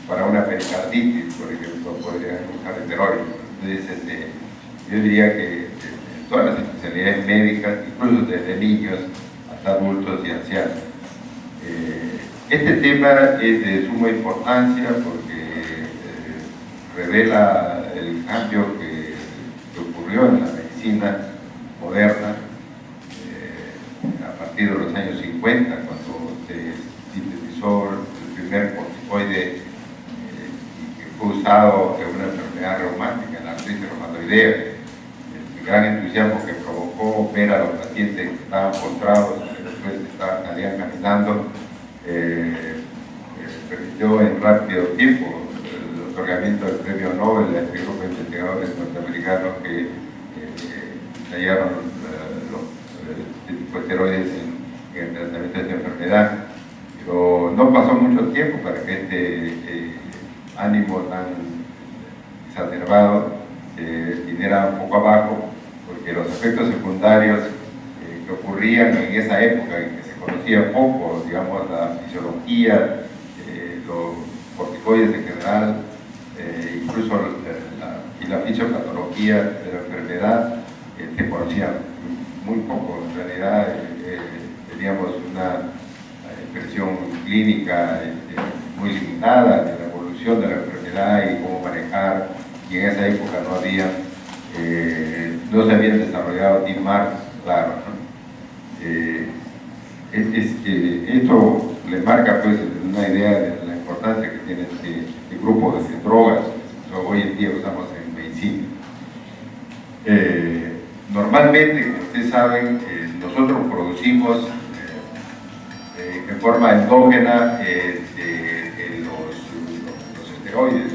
para una pericarditis, por ejemplo, podrían usar esteroides. Entonces, yo diría que todas las especialidades médicas, incluso desde niños hasta adultos y ancianos. Este tema es de suma importancia porque revela el cambio que ocurrió en la medicina moderna a partir de los años 50, cuando se sintetizó el primer corticoide que fue usado en una enfermedad reumática, en la artritis reumatoidea. El gran entusiasmo que provocó ver a los pacientes que estaban postrados y después salían caminando permitió en rápido tiempo el otorgamiento del premio Nobel a este grupo de investigadores norteamericanos que hallaron los corticosteroides en el tratamiento de esta enfermedad. Pero no pasó mucho tiempo para que este ánimo tan exacerbado viniera un poco abajo, porque los efectos secundarios que ocurrían en esa época en que se conocía poco, digamos, la fisiología, los corticoides en general, incluso la fisiopatología de la enfermedad, se conocía muy poco. En realidad teníamos una expresión clínica muy limitada de la evolución de la enfermedad y cómo manejar, y en esa época no se habían desarrollado DMARD, claro, ¿no? Esto le marca pues una idea de la importancia que tiene este grupo de drogas que hoy en día usamos en medicina. Normalmente, como ustedes saben, nosotros producimos en forma endógena los esteroides.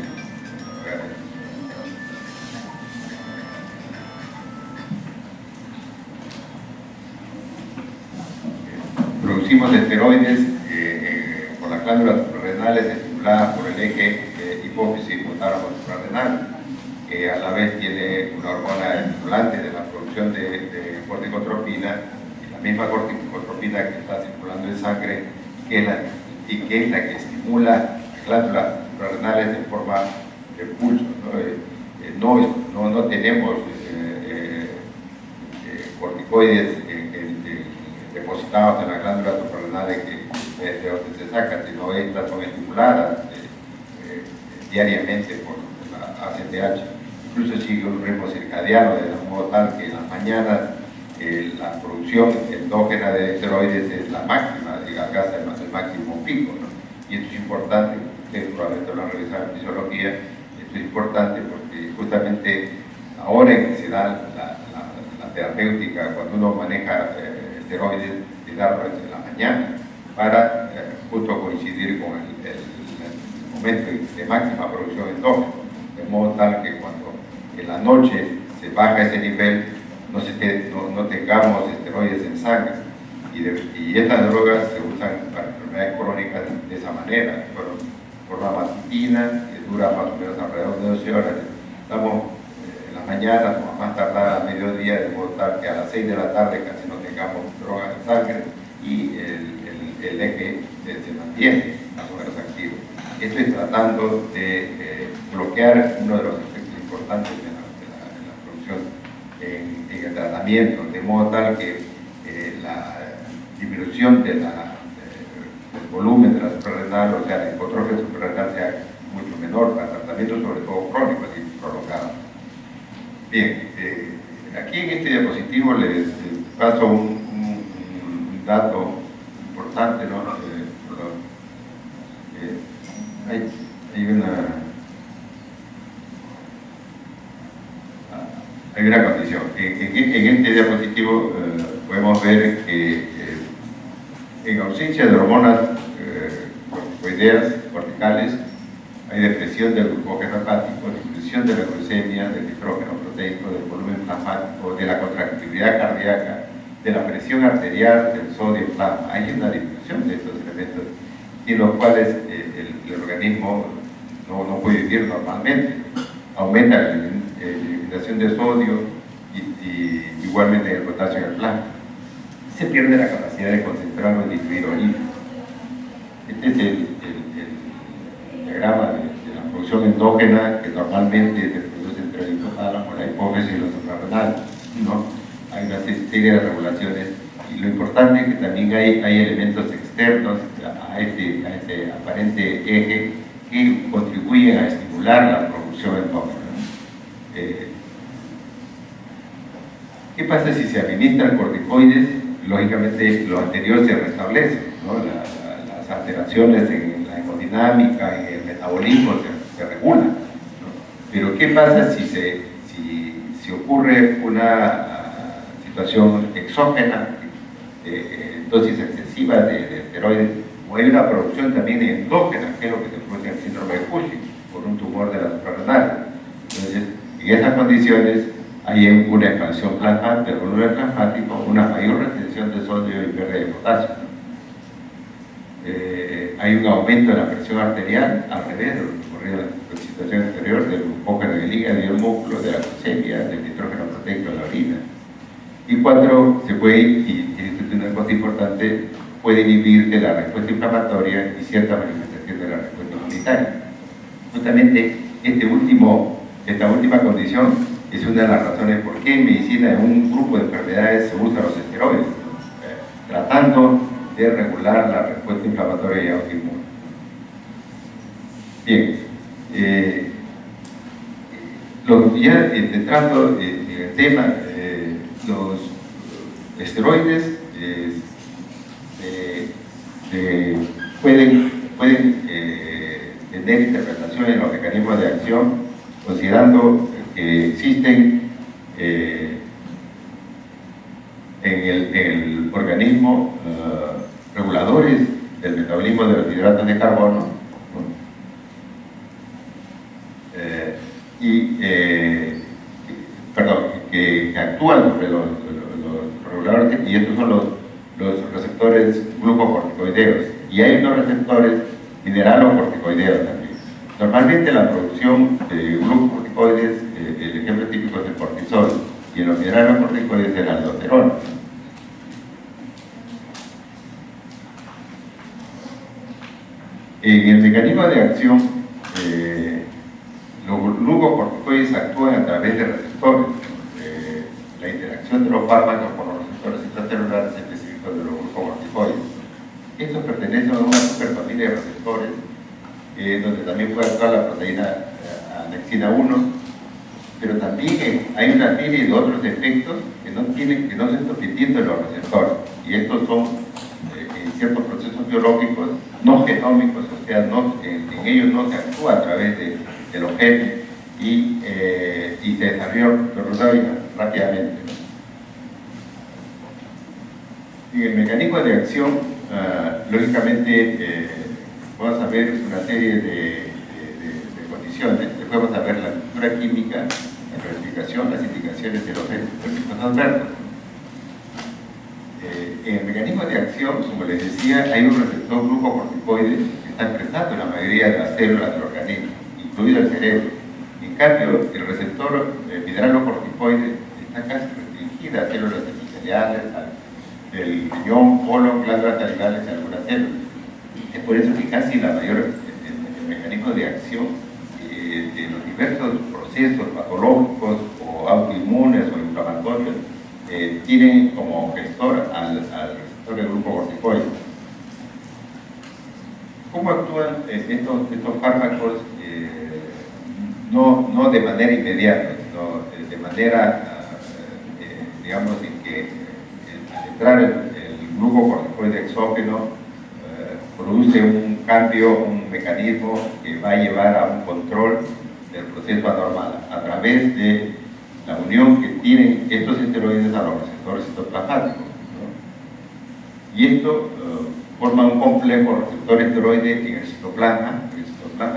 Producimos esteroides por las glándulas suprarrenales estimuladas por el eje hipófisis hipotálamo suprarrenal, que a la vez tiene una hormona estimulante de la producción de corticotropina, y la misma corticotropina que está circulando en sangre, que es la que estimula las glándulas suprarrenales de forma de pulso, ¿no? No tenemos corticoides depositados en las glándulas suprarrenales de donde se sacan, sino estas son estimuladas diariamente por la ACTH. Incluso sigue un ritmo circadiano de modo tal que en las mañanas la producción endógena de esteroides es la máxima, alcanza el máximo pico, ¿no? Y esto es importante, ustedes probablemente lo han revisado en fisiología, esto es importante porque justamente ahora en que se da la terapéutica, cuando uno maneja esteroides, de darlo en la mañana para justo coincidir con el momento de máxima producción endógena, de modo tal que cuando en la noche se baja ese nivel, no tengamos esteroides en sangre. Y estas drogas se usan para enfermedades crónicas de esa manera, de forma matutina, que dura más o menos alrededor de 12 horas. Estamos en la mañana, o más tardar a mediodía, de modo tal que a las 6 de la tarde casi no tengamos drogas en sangre y el eje se mantiene más o menos activo. Esto es tratando de bloquear uno de los efectos importantes de la producción en el tratamiento, de modo tal que la disminución del volumen de la suprarrenal, o sea, la hipotrofia suprarrenal sea mucho menor para tratamientos sobre todo crónicos y prolongados. Bien, aquí en este diapositivo les paso un dato importante, ¿no? Hay una condición. En este diapositivo podemos ver que en ausencia de hormonas corticoideas corticales hay depresión del glucógeno hepático, disminución de la glucemia, del nitrógeno proteico, del volumen plasmático, de la contractibilidad cardíaca, de la presión arterial, del sodio y plasma. Hay una disminución de estos elementos sin los cuales el organismo no puede vivir normalmente. Aumenta la eliminación de sodio y igualmente el potasio en el plasma. Se pierde la capacidad de concentrar o distribuir orina. Este es el diagrama de la producción endógena que normalmente se produce entre el hipotálamo, la hipófisis y los suprarrenales, ¿no? Hay una serie de regulaciones y lo importante es que también hay elementos externos a este aparente eje que contribuyen a estimular la producción endógena. ¿Qué pasa si se administran corticoides? Lógicamente lo anterior se restablece, ¿no? Las alteraciones en la hemodinámica, en el metabolismo se regulan, ¿no? Pero ¿qué pasa si ocurre una situación exógena, dosis excesiva de esteroides, o hay una producción también endógena, que es lo que se produce en el síndrome de Cushing, por un tumor de la suprarrenal? Entonces, en esas condiciones hay una expansión plasmática del volumen plasmático, una mayor retención de sodio y pérdida de potasio. Hay un aumento de la presión arterial, al revés de lo que ocurrió en la situación anterior, del glucógeno en el hígado y el músculo, de la glucemia, del nitrógeno proteico en la orina. Y 4, se puede, y esto es una cosa importante, puede inhibir de la respuesta inflamatoria y cierta manifestación de la respuesta inmunitaria. Justamente esta última condición es una de las razones por qué en medicina en un grupo de enfermedades se usan los esteroides, tratando de regular la respuesta inflamatoria y autoinmune. Bien, ya entrando en el tema, los esteroides pueden tener interpretación en los mecanismos de acción, considerando que existen en el organismo reguladores del metabolismo de los hidratos de carbono, ¿no? Que actúan sobre los reguladores, y estos son los receptores glucocorticoideos, y hay unos receptores mineralocorticoideos también. Normalmente la producción de glucocorticoides, el ejemplo típico es el cortisol, y en los mineralocorticoides es la aldosterona. En el mecanismo de acción, los glucocorticoides actúan a través de receptores. La interacción de los fármacos con los receptores intracelulares específicos de los glucocorticoides. Estos pertenecen a una superfamilia de receptores, donde también puede actuar la proteína anexina 1, pero también hay una serie de otros efectos que no se están obteniendo en los receptores, y estos son en ciertos procesos biológicos no genómicos, o sea, en ellos no se actúa a través de los genes, y se desarrollan rápidamente. En el mecanismo de acción, lógicamente, vamos a ver una serie de condiciones. Después vamos a ver la estructura química, la clasificación, las indicaciones de los efectos adversos. En el mecanismo de acción, como les decía, hay un receptor glucocorticoide que está expresado en la mayoría de las células del organismo, incluido el cerebro. En cambio, el receptor mineralocorticoide está casi restringido a células epiteliales, del riñón, colon, glándulas salivales y algunas células. Es por eso que casi la mayor el mecanismo de acción de los diversos procesos patológicos o autoinmunes o inflamatorios tienen como gestor al receptor del glucocorticoide. ¿Cómo actúan estos fármacos? No de manera inmediata, sino de manera, digamos, en que al entrar el glucocorticoide exógeno produce un cambio, un mecanismo que va a llevar a un control del proceso anormal a través de la unión que tienen estos esteroides a los receptores citoplasmáticos, ¿no? Y esto forma un complejo receptor esteroide en el citoplasma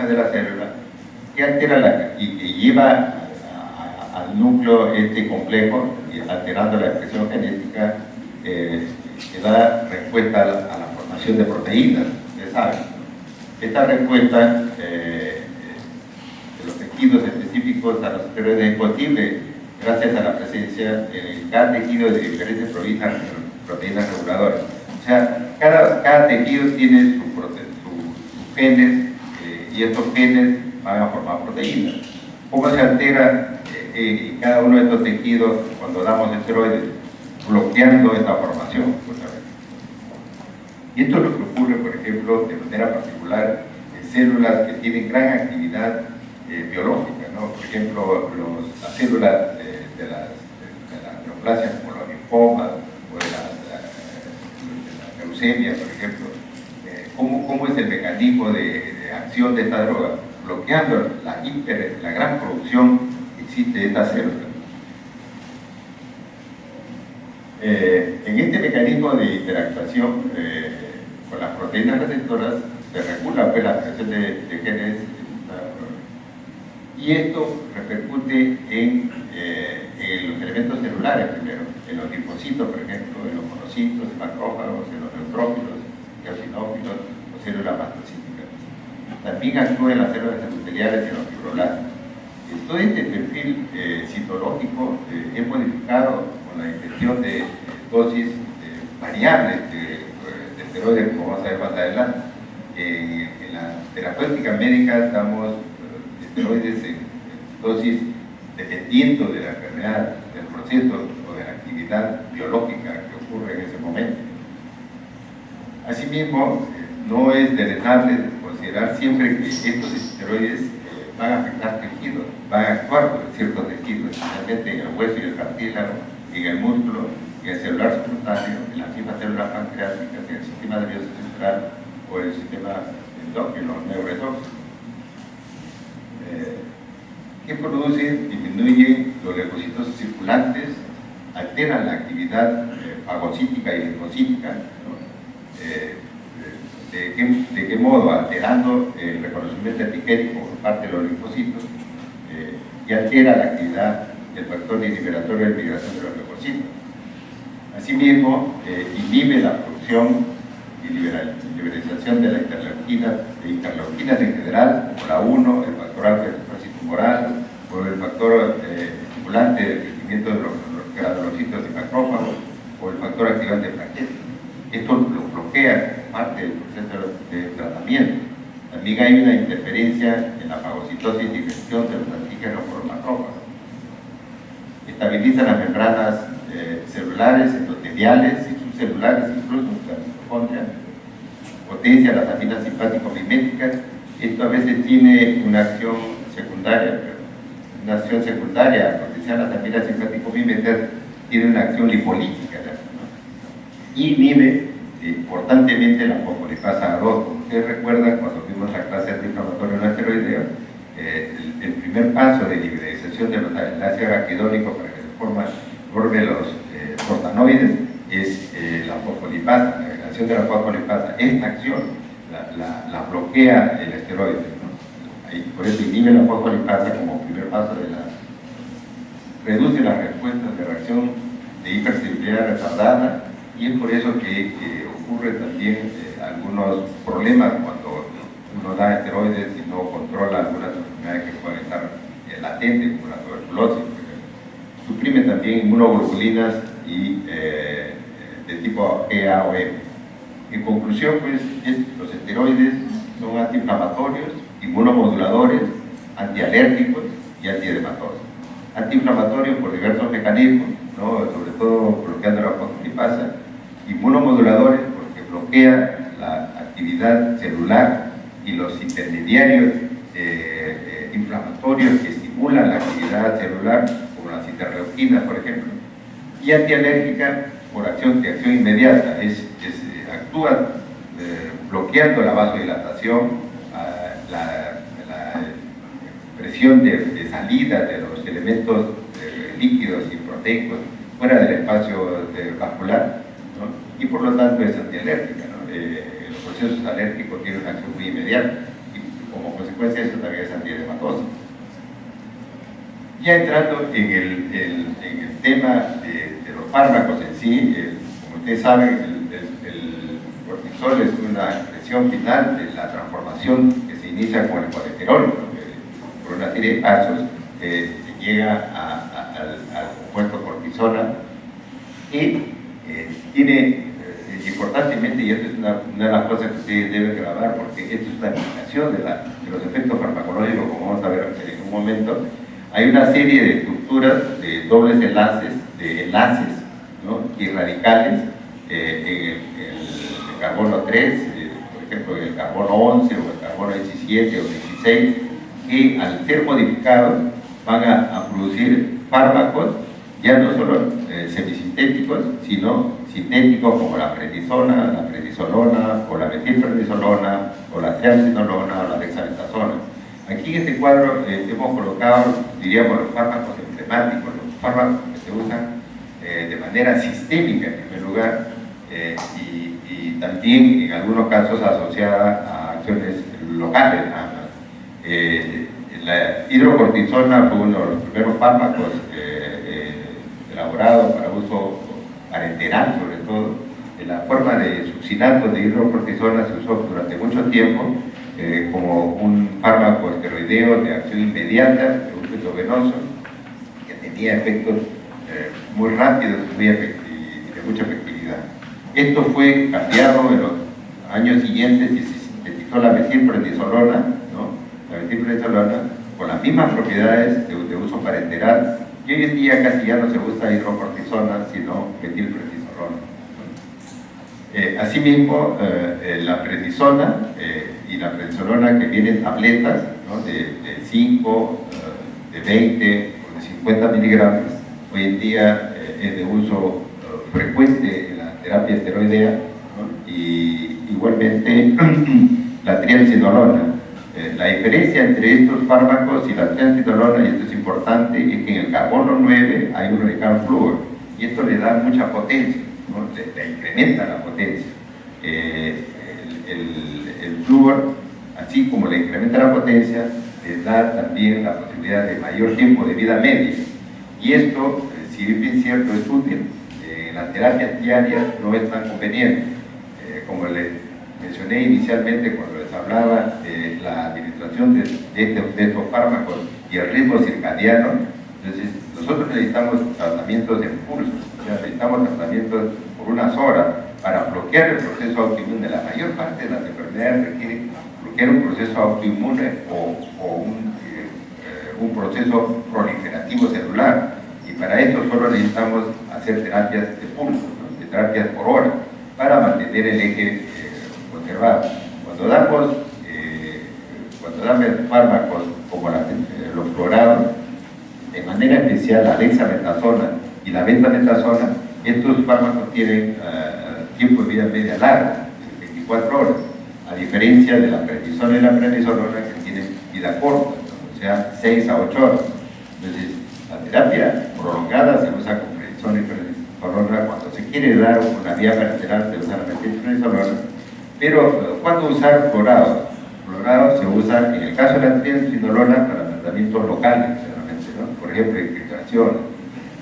de la célula, que altera y que lleva al núcleo este complejo, alterando la expresión genética, que da respuesta a la formación de proteínas, ustedes saben. Esta respuesta de los tejidos específicos a los esteroides es posible gracias a la presencia en cada tejido de diferentes proteínas reguladoras. O sea, cada tejido tiene sus genes, y estos genes van a formar proteínas. ¿Cómo se altera en cada uno de estos tejidos cuando damos esteroides? Bloqueando esta formación, justamente. Y esto es lo que ocurre, por ejemplo, de manera particular en células que tienen gran actividad biológica, ¿no? Por ejemplo, las células de la neoplasia, como los linfomas o de la leucemia, por ejemplo. ¿Cómo es el mecanismo de acción de esta droga? Bloqueando la gran producción que existe de estas células. En este mecanismo de interactuación con las proteínas receptoras se regula pues, la expresión de genes, y esto repercute en los elementos celulares primero, en los linfocitos, por ejemplo, en los monocitos, en macrófagos, en los neutrófilos, eosinófilos o células mastocíticas. También actúa en las células epiteliales y en los fibroblastos. Todo este perfil citológico es modificado con la ingestión de dosis variables de esteroides, como vamos a ver más adelante. En la terapéutica médica damos esteroides en dosis dependiendo de la enfermedad, del proceso o de la actividad biológica que ocurre en ese momento. Asimismo, no es deletable considerar siempre que estos esteroides van a afectar tejidos, van a actuar sobre ciertos tejidos, especialmente en el hueso y el cartílago, en el músculo, en el celular subcutáneo, en las mismas células pancreáticas, en el sistema nervioso central o en el sistema endocrino, neuroendocrino. ¿Qué produce? Disminuye los leucocitos circulantes, alteran la actividad fagocítica y linfocítica, ¿no? ¿De qué modo? Alterando el reconocimiento etiquético por parte de los linfocitos y altera la actividad del factor inhibitorio de migración de los leucocitos. Asimismo, inhibe la producción y liberalización de la interleuquinas en general, como la 1, el factor alfa tumoral, o el factor estimulante del crecimiento de los granulocitos y macrófagos, o el factor activante de plaquetas. Esto lo bloquea parte del proceso de tratamiento. También hay una interferencia en la fagocitosis y digestión de los antígenos por los macrófagos. Estabiliza las membranas celulares, endoteliales y subcelulares, incluso la mitocondria. Potencia las aminas simpático-miméticas. Esto a veces tiene una acción secundaria, potenciar las aminas simpático-miméticas tiene una acción lipolítica, ¿no? Y inhibe importantemente la fosfolipasa 2. Como ustedes recuerdan, cuando vimos la clase antiinflamatoria no esteroideo, el primer paso de liberalización del ácido araquidónico para que se formen los prostanoides es la fosfolipasa, la degradación de la fosfolipasa. Esta acción la bloquea el esteroide, ¿no? Por eso inhibe la fosfolipasa como primer paso de la... Reduce las respuestas de reacción de hipersensibilidad retardada, y es por eso que ocurre también algunos problemas cuando uno da esteroides y no controla algunas enfermedades que pueden estar latentes, como la tuberculosis. Suprime también inmunoglobulinas y de tipo EA o M. En conclusión, pues, los esteroides son antiinflamatorios, inmunomoduladores, antialérgicos y antiedematorios. Antiinflamatorios por diversos mecanismos, ¿no? Sobre todo bloqueando la fosfolipasa. Inmunomoduladores porque bloquea la actividad celular y los intermediarios inflamatorios que estimulan la actividad celular, como las interleuquinas, por ejemplo. Y antialérgica por acción inmediata, actúa bloqueando la vasodilatación, la presión de salida de los elementos líquidos y proteicos fuera del espacio vascular, ¿no? Y por lo tanto es antialérgica, ¿no? Los procesos alérgicos tienen una acción muy inmediata y como consecuencia eso también es antiedematosa. Ya entrando en el tema de los fármacos en sí, como ustedes saben, el cortisol es una expresión final de la transformación que se inicia con el colesterol, ¿no? Por una serie de pasos se llega al compuesto cortisona y tiene importantemente, y esto es una de las cosas que ustedes deben grabar porque esto es una aplicación de los efectos farmacológicos, como vamos a ver en un momento. Hay una serie de estructuras de dobles enlaces, ¿no? Y radicales en el carbono 3, por ejemplo en el carbono 11 o el carbono 17 o 16, que al ser modificados van a producir fármacos ya no solo semisintéticos, sino sintéticos como la prednisona, la prednisolona, o la metilprednisolona, o la triamcinolona, o la dexametasona. Aquí en este cuadro hemos colocado, diríamos, los fármacos emblemáticos, los fármacos que se usan de manera sistémica en primer lugar, y también en algunos casos asociada a acciones locales. La hidrocortisona fue uno de los primeros fármacos elaborados para uso parenteral, sobre todo. La forma de succinato de hidrocortisona se usó durante mucho tiempo como un fármaco esteroideo de acción inmediata, de uso endovenoso, que tenía efectos muy rápidos y de mucha efectividad. Esto fue cambiado en los años siguientes y se sintetizó la metilprednisolona, ¿no? La metilprednisolona con las mismas propiedades de uso parenteral, y hoy en día casi ya no se usa hidrocortisona, sino metilprednisolona. Asimismo, la prednisona y la prednisolona que vienen tabletas, ¿no? de 5, de 20 o de 50 miligramos, hoy en día es de uso frecuente en la terapia esteroidea, ¿no? Y igualmente la triamcinolona. La diferencia entre estos fármacos y la triamcinolona, y esto es importante, es que en el carbono 9 hay un radical flúor, y esto le da mucha potencia, ¿no? Le incrementa la potencia. El flúor, así como le incrementa la potencia, le da también la posibilidad de mayor tiempo de vida media. Y esto, si bien cierto, es útil, en las terapias diarias no es tan conveniente. Como les mencioné inicialmente cuando les hablaba de la administración de estos fármacos y el ritmo circadiano, entonces nosotros necesitamos tratamientos de impulso, o sea, necesitamos tratamientos por unas horas para bloquear el proceso autoinmune. La mayor parte de las enfermedades requieren bloquear un proceso autoinmune o un proceso proliferativo celular, y para esto solo necesitamos hacer terapias de pulso, ¿no? De terapias por hora, para mantener el eje conservado. Cuando damos fármacos como los fluorados, de manera especial la dexametasona y la betametasona, estos fármacos tienen tiempo de vida media largo, 24 horas, a diferencia de la prednisona y la prednisolona, que tienen vida corta, ¿no? O sea, 6 a 8 horas. Entonces, la terapia prolongada se usa con prednisona y prednisolona. Cuando se quiere dar una vía parenteral se usa la prednisolona, pero ¿cuándo usar fluorado? Fluorado se usa, en el caso de la triamcinolona, para tratamientos locales, generalmente, ¿no? Por ejemplo, infiltración.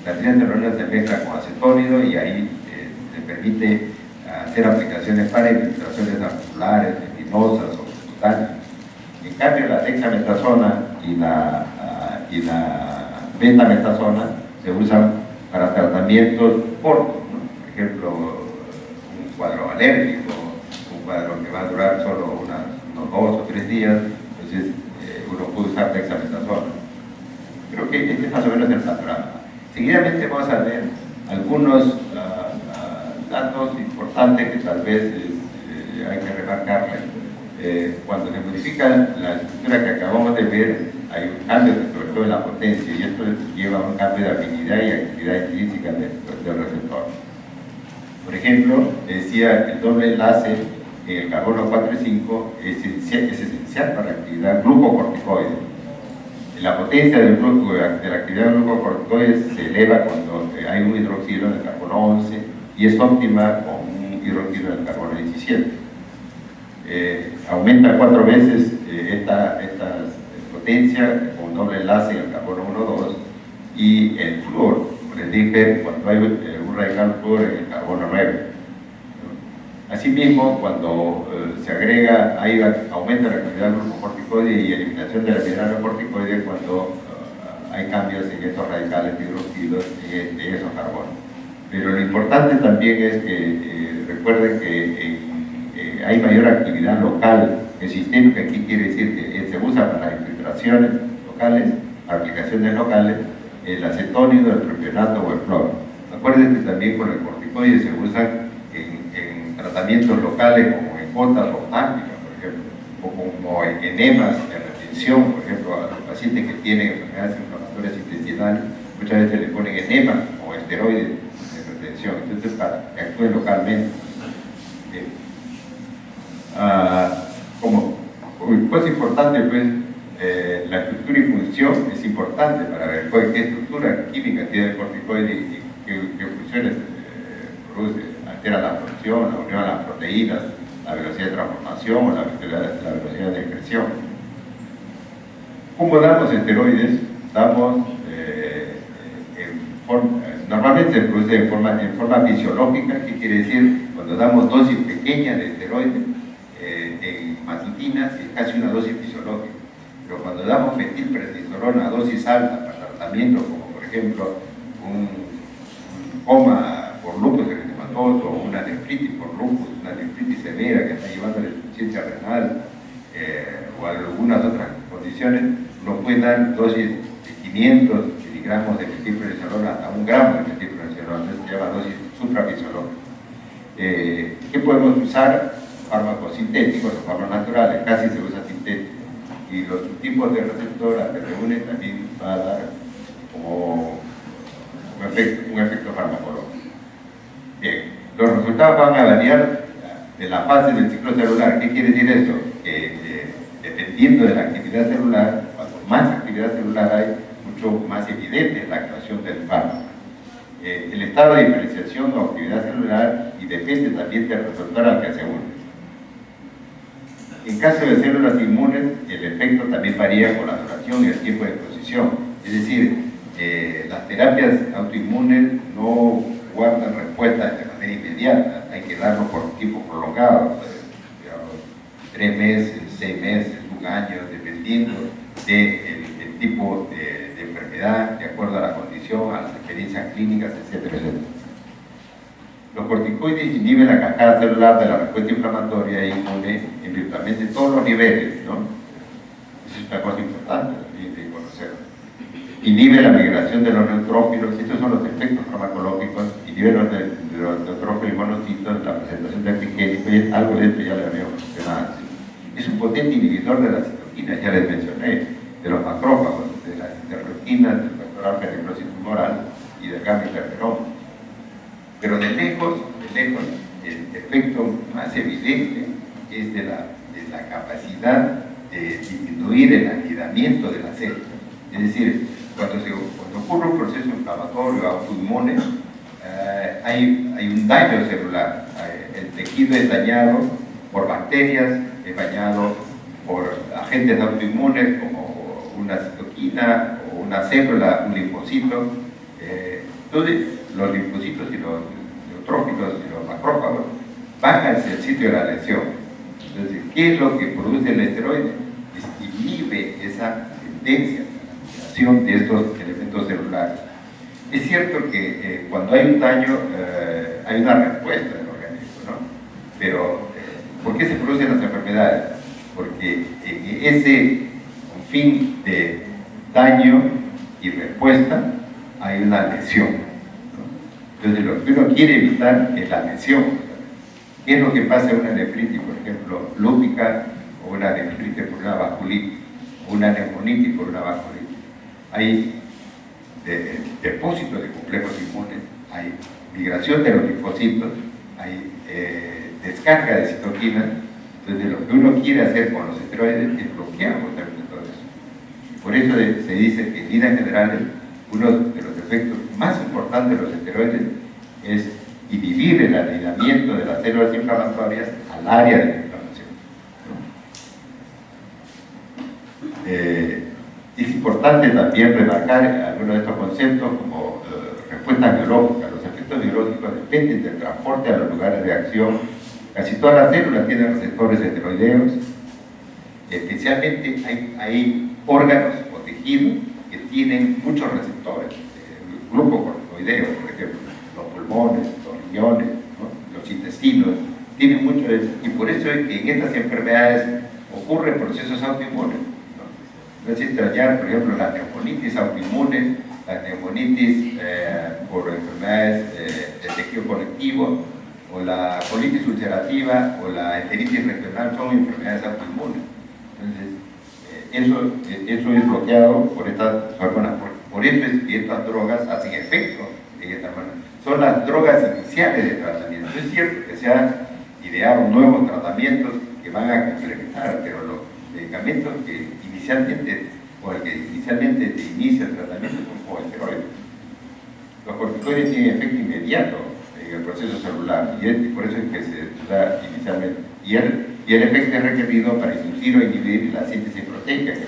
La triamcinolona se mezcla con acetónido y ahí se permite hacer aplicaciones para infiltraciones articulares, venosas o cutáneas. En cambio, la dexametasona y la betametasona se usan para tratamientos cortos, ¿no? Por ejemplo, un cuadro alérgico, un cuadro que va a durar solo unos 2 o 3 días, entonces uno puede usar dexametasona. Creo que este es más o menos el panorama. Seguidamente vamos a ver algunos datos importantes que tal vez hay que remarcarles. Cuando se modifica la estructura que acabamos de ver, hay un cambio sobre todo en la potencia, y esto lleva a un cambio de afinidad y actividad intrínseca del receptor. Por ejemplo, decía que el doble enlace en el carbono 4 y 5 es esencial para la actividad glucocorticoide. La potencia de la actividad glucocorticoide se eleva cuando hay un hidroxilo en el carbono 11 y es óptima con un hidroxilo en el carbono 17. Aumenta 4 veces esta potencia con doble enlace en el carbono 1,2, y el flúor, como les dije, cuando hay un radical flúor en el carbono 9. Asimismo, cuando se agrega, aumenta la actividad glucocorticoide y eliminación de la mineralocorticoide cuando hay cambios en estos radicales hidroxilos de esos carbonos. Pero lo importante también es que recuerden que hay mayor actividad local en sistémica. ¿Qué quiere decir? Que se usa para infiltraciones locales, aplicaciones locales, el acetónido, el propionato o el flúor. Acuérdense que también con el corticoide se usan en tratamientos locales como en gotas oftálmicas, por ejemplo, o como en enemas de retención, por ejemplo, a los pacientes que tienen enfermedades inflamatorias intestinales, muchas veces le ponen enemas o esteroides de retención, entonces para que actúen localmente. Como cosa importante, pues, la estructura y función es importante para ver qué estructura química tiene el corticoide y qué funciones produce. Altera la absorción, la unión a las proteínas, la velocidad de transformación o la velocidad de excreción. ¿Cómo damos esteroides? Damos, normalmente se produce en forma fisiológica. ¿Qué quiere decir? Cuando damos dosis pequeñas de esteroides en matutinas, es casi una dosis fisiológica. Pero cuando damos metilprednisolona a dosis alta para tratamientos como por ejemplo un coma por lupus eritematoso o una nefritis por lupus, una nefritis severa que está llevando a la insuficiencia renal o algunas otras condiciones, uno puede dar dosis de 500 miligramos de metilprednisolona hasta 1 gramo de metilprednisolona, entonces se llama dosis suprafisiológica. ¿Qué podemos usar? Fármacos sintéticos o fármacos naturales, casi se usa sintético, y los subtipos de receptor a que reúne también va a dar como un efecto farmacológico. Bien, los resultados van a variar de la fase del ciclo celular. ¿Qué quiere decir esto? dependiendo de la actividad celular, cuanto más actividad celular hay, mucho más evidente es la actuación del fármaco. El estado de diferenciación o actividad celular y depende también del receptor al que se une. En caso de células inmunes, el efecto también varía con la duración y el tiempo de exposición. Es decir, las terapias autoinmunes no guardan respuesta de manera inmediata, hay que darlo por tiempo prolongado, digamos, 3 meses, 6 meses, 1 año, dependiendo del tipo de enfermedad, de acuerdo a la condición, a las experiencias clínicas, etcétera, etcétera. Los corticoides inhiben la cascada celular de la respuesta inflamatoria e inmune en virtualmente todos los niveles, ¿no? Eso es una cosa importante también de conocer. Inhibe la migración de los neutrófilos, estos son los efectos farmacológicos, inhibe los neutrófilos y monocitos, la presentación de antigénicos, y algo de esto ya le habíamos mencionado antes. Es un potente inhibidor de las citoquinas, ya les mencioné, de los macrófagos, de las interleuquinas, del factor alfa de necrosis tumoral y del gamma interferón. Pero de lejos, el efecto más evidente es de la capacidad de disminuir el anidamiento de la célula. Es decir, cuando ocurre un proceso inflamatorio autoinmune, hay un daño celular. El tejido es dañado por bacterias, es dañado por agentes autoinmunes como una citoquina o una célula, un linfocito. Entonces, los linfocitos y los neutrófilos y los macrófagos van hacia el sitio de la lesión. Entonces, ¿qué es lo que produce el esteroide? Inhibe esa tendencia a la activación de estos elementos celulares. Es cierto que cuando hay un daño hay una respuesta del organismo, ¿no? Pero ¿por qué se producen las enfermedades? Porque en ese fin de daño y respuesta hay una lesión, ¿no? Entonces lo que uno quiere evitar es la lesión. ¿Qué es lo que pasa en una nefritis, por ejemplo, lúpica, o una nefritis por una vasculitis, o una neumonitis por una vasculitis? Hay depósitos de complejos inmunes, hay migración de los linfocitos, hay descarga de citoquinas. Entonces lo que uno quiere hacer con los esteroides es bloquear justamente todo eso. Por eso se dice que en líneas generales uno de los efectos más importantes de los esteroides es inhibir el anidamiento de las células inflamatorias al área de la inflamación, ¿no? Es importante también remarcar algunos de estos conceptos como respuestas biológicas. Los efectos biológicos dependen del transporte a los lugares de acción. Casi todas las células tienen receptores esteroideos. Especialmente hay órganos o tejidos que tienen muchos receptores. El grupo corticoideo, por ejemplo, los pulmones, los riñones, ¿no? Los intestinos, tienen mucho de eso. Y por eso es que en estas enfermedades ocurren procesos autoinmunes. No es extrañar, por ejemplo, las neumonitis autoinmunes, las neumonitis por enfermedades del tejido conectivo, o la colitis ulcerativa, o la enteritis regional, son enfermedades autoinmunes. Entonces, eso es bloqueado por estas hormonas. Por eso es que estas drogas hacen efecto en estas hormonas. Son las drogas iniciales de tratamiento. Es cierto que se han ideado nuevos tratamientos que van a complementar, pero los medicamentos que inicialmente te inicia el tratamiento son como esteroides. Los corticoides tienen efecto inmediato en el proceso celular y por eso es que se da inicialmente. Y el efecto es requerido para inducir o inhibir la síntesis proteica que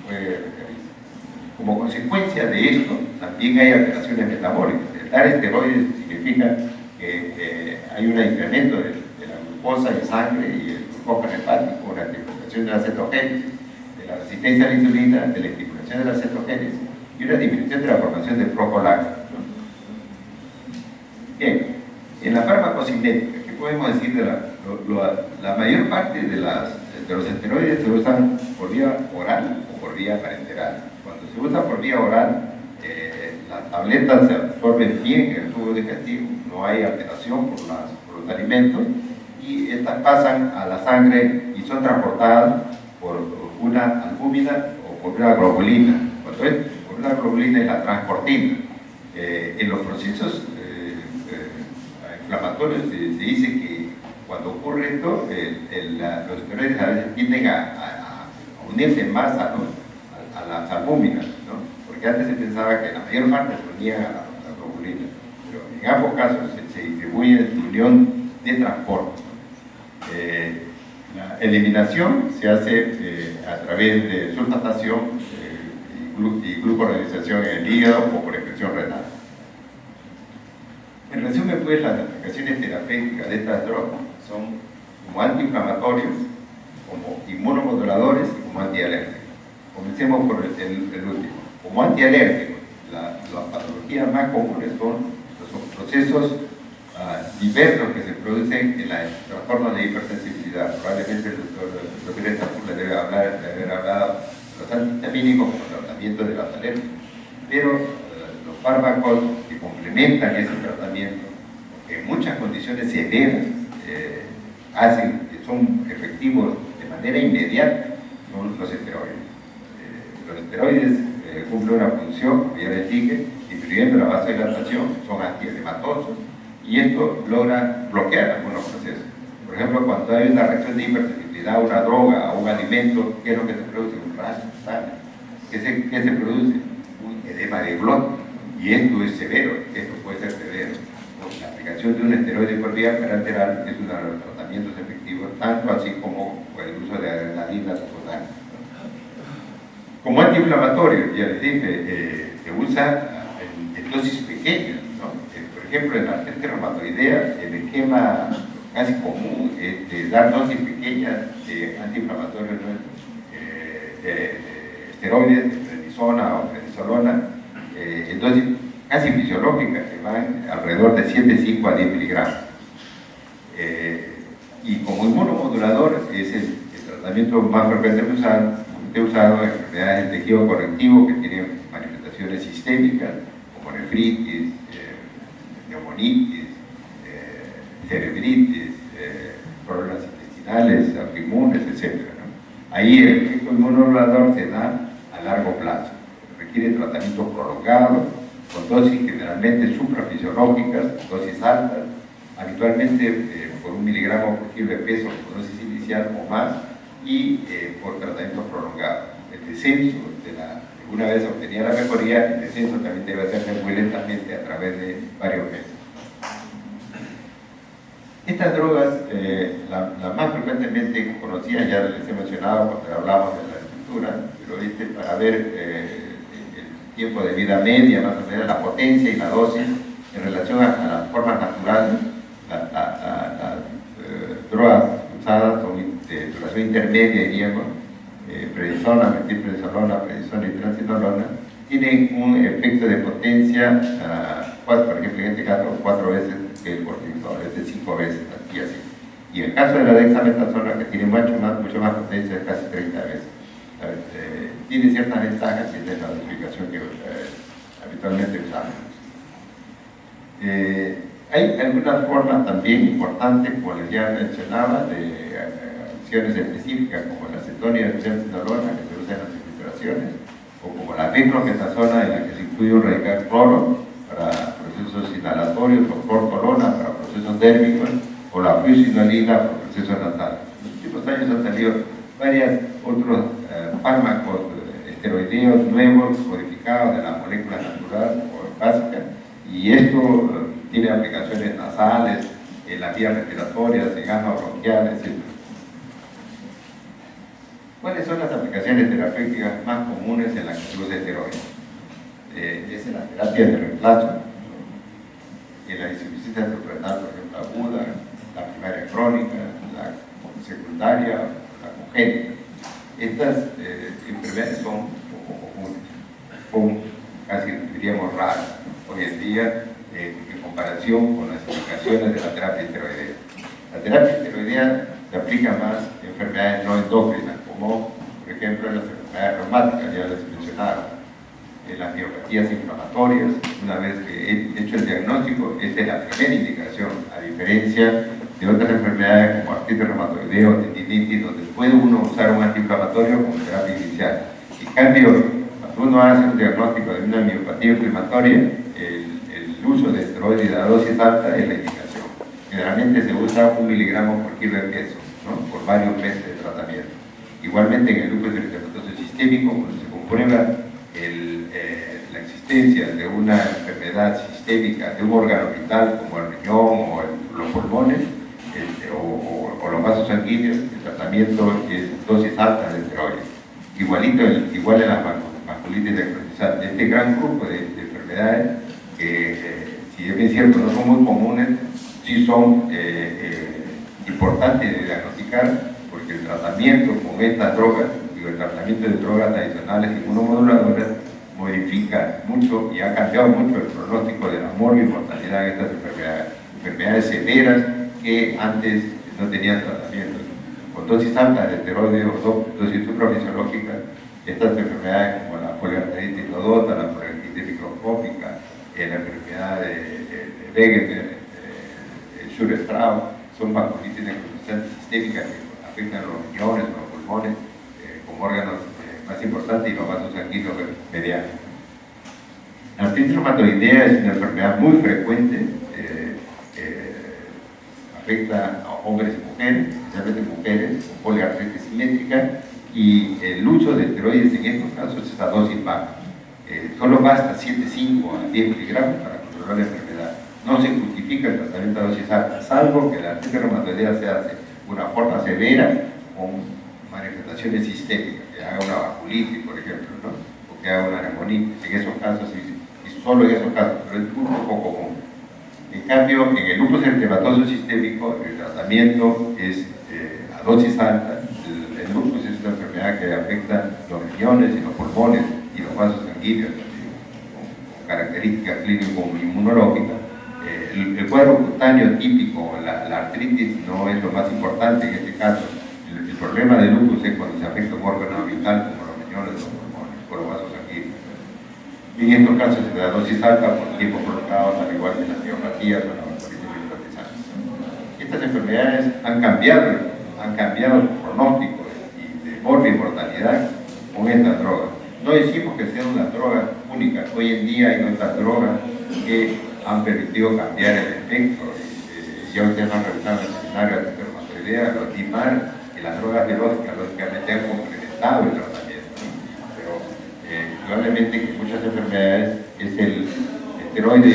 puede requerir. Como consecuencia de esto, también hay alteraciones metabólicas. El dar esteroides significa que hay un incremento de la glucosa en sangre y el glucógeno hepático, una estimulación de la cetogénesis, de la resistencia a la insulina, de la estimulación de la cetogénesis y una disminución de la formación de procolacto. Bien, en la farmacocinética, ¿qué podemos decir de la mayor parte de los esteroides se usan por vía oral o por vía parenteral? Cuando se usa por vía oral, las tabletas se absorben bien en el tubo digestivo, no hay alteración por los alimentos, y estas pasan a la sangre y son transportadas por una albúmina o por una globulina. Cuando es por una globulina es la transportina. En los procesos inflamatorios se dice que cuando ocurre esto, los esteroides a veces tienden a unirse más a las albúminas, ¿no? Porque antes se pensaba que la mayor parte se unía a la globulina, pero en ambos casos se distribuye en unión de transporte, ¿no? La eliminación se hace a través de sulfatación y glucoronización en el hígado o por excreción renal. En resumen, pues, las aplicaciones terapéuticas de estas drogas son como antiinflamatorios, como inmunomoduladores y como antialérgicos. Comencemos por el último. Como antialérgicos, las patologías más comunes son los procesos diversos que se producen en la trastornos de hipersensibilidad. Probablemente el doctor Estampur le debe haber hablado de los antihistamínicos como tratamiento de las alergias. Pero los fármacos que complementan ese tratamiento, que en muchas condiciones severas son efectivos de manera inmediata, son los esteroides. Los esteroides cumplen una función, como ya les dije, disminuyendo la vasodilatación, son antiedematosos, y esto logra bloquear algunos procesos. Por ejemplo, cuando hay una reacción de hipersensibilidad a una droga, a un alimento, ¿qué es lo que se produce? Un rash, ¿sabes? ¿Qué se produce? Un edema de glote, y esto es severo, esto puede ser severo. La aplicación de un esteroide por vía parenteral es uno de los tratamientos efectivos, tanto así como el uso de adrenalina subcutánea. Como antiinflamatorio, ya les dije, se usa en dosis pequeñas, ¿no? Por ejemplo, en la artritis reumatoidea, el esquema casi común es de dar dosis pequeñas de antiinflamatorios, esteroides, de prednisona o prednisolona, en dosis casi fisiológicas, que van alrededor de 7,5 a 10 miligramos. Y como inmunomodulador es el tratamiento más frecuentemente usado en enfermedades de tejido conectivo que tienen manifestaciones sistémicas, como nefritis, neumonitis, cerebritis, problemas intestinales, autoinmunes, etc., ¿no? Ahí el efecto inmunomodulador se da a largo plazo, requiere tratamiento prolongado, con dosis generalmente suprafisiológicas, dosis altas, habitualmente por 1 miligramo por kilo de peso por dosis inicial o más, y por tratamiento prolongado. El descenso, una vez obtenida la mejoría, el descenso también debe hacerse muy lentamente a través de varios meses. Estas drogas, las más frecuentemente conocidas, ya les he mencionado cuando hablamos de la estructura, pero para ver el tiempo de vida media, más o menos la potencia y la dosis en relación a las formas naturales, las drogas usadas son de duración intermedia, diríamos, prednisona, metilprednisolona, prednisona y transinolona, tienen un efecto de potencia, por ejemplo, en este caso, 4 veces que el cortisol, es de 5 veces, y así. Y en el caso de la dexametasona, que tiene mucho más potencia, es casi 30 veces. Tiene ciertas ventajas y es la dosificación que habitualmente usamos. Hay algunas formas también importantes, como les ya mencionaba, de acciones específicas, como la cetonia de transinolona, que se usa en las infiltraciones, o como la diclofenazola, en la que se incluye un radical cloro para procesos inhalatorios, o clortolona para procesos dérmicos, o la fluoxetolina para procesos nasales. En los últimos años han salido varios otros fármacos esteroideos nuevos, modificados de la molécula natural o básica, y esto tiene aplicaciones nasales, en las vías respiratorias, en asma bronquial, etc. ¿Cuáles son las aplicaciones terapéuticas más comunes en la que se usa esteroides? Es en la terapia de reemplazo, en la insuficiencia subrenal, por ejemplo, aguda, la primaria crónica, la secundaria, la congénita. Estas enfermedades son poco comunes, son casi diríamos raras hoy en día en comparación con las indicaciones de la terapia esteroidea. La terapia esteroidea se aplica más en enfermedades no endócrinas, como por ejemplo en las enfermedades reumáticas, ya les he mencionado, en las miopatías inflamatorias. Una vez que he hecho el diagnóstico, esta es la primera indicación, a diferencia de otras enfermedades como artritis reumatoidea o tendinitis, donde puede uno usar un antiinflamatorio como terapia inicial. En cambio, cuando uno hace un diagnóstico de una miopatía inflamatoria, el uso de esteroides de la dosis alta es la indicación. Generalmente se usa 1 miligramo por kilo de peso, ¿no? Por varios meses de tratamiento. Igualmente en el lupus eritematoso sistémico, cuando se comprueba la existencia de una enfermedad sistémica de un órgano vital como el riñón o los pulmones o los vasos sanguíneos, el tratamiento es dosis altas de esteroides. Igual en la vasculitis necrotizante. Este gran grupo de enfermedades que, si es bien cierto, no son muy comunes, sí son importantes de diagnosticar, porque el tratamiento con estas drogas, el tratamiento de drogas tradicionales inmunomoduladoras, modifica mucho y ha cambiado mucho el pronóstico de la morbi-mortalidad de estas enfermedades severas que antes no tenían tratamiento. Con dosis altas de esteroides o dosis suprafisiológicas, estas enfermedades como la poliarteritis nodota, la poliarteritis microscópica, la enfermedad de Wegener, Shure-Straub, son vasculitis necrotizantes sistémicas que afectan los riñones, los pulmones, como órganos más importantes, y los vasos sanguíneos medianos. La artritis reumatoidea es una enfermedad muy frecuente, afecta a hombres y mujeres, especialmente mujeres, con poliartritis simétrica, y el uso de esteroides en estos casos es a dosis baja. Solo basta 7,5 a 10 miligramos para controlar la enfermedad. No se justifica el tratamiento a dosis alta, salvo que la artritis reumatoidea se hace una forma severa con manifestaciones sistémicas, que haga una vasculitis, por ejemplo, ¿no? O que haga una neumonitis, en esos casos, y solo en esos casos, pero es muy poco común. En cambio, en el lupus eritematoso sistémico, el tratamiento es a dosis alta. El lupus es una enfermedad que afecta los riñones y los pulmones y los vasos sanguíneos, con características clínico-inmunológicas. El cuadro cutáneo típico, la artritis, no es lo más importante en este caso. El problema del lupus es cuando se afecta un órgano vital como los riñones, los pulmones, o los vasos sanguíneos. Y en estos casos se da dosis alta por tiempos prolongados, al igual que las miopatías o la vasculitis necrotizante. Estas enfermedades han cambiado su pronóstico de morbi-mortalidad con estas drogas. No decimos que sean unas drogas únicas. Hoy en día hay otras drogas que han permitido cambiar el efecto. Ya ustedes han revisado en el seminario de reumatoidea, los DIMAR y las drogas biológicas, lógicamente han complementado el tratamiento, ¿no? Pero probablemente que muchas enfermedades es el esteroide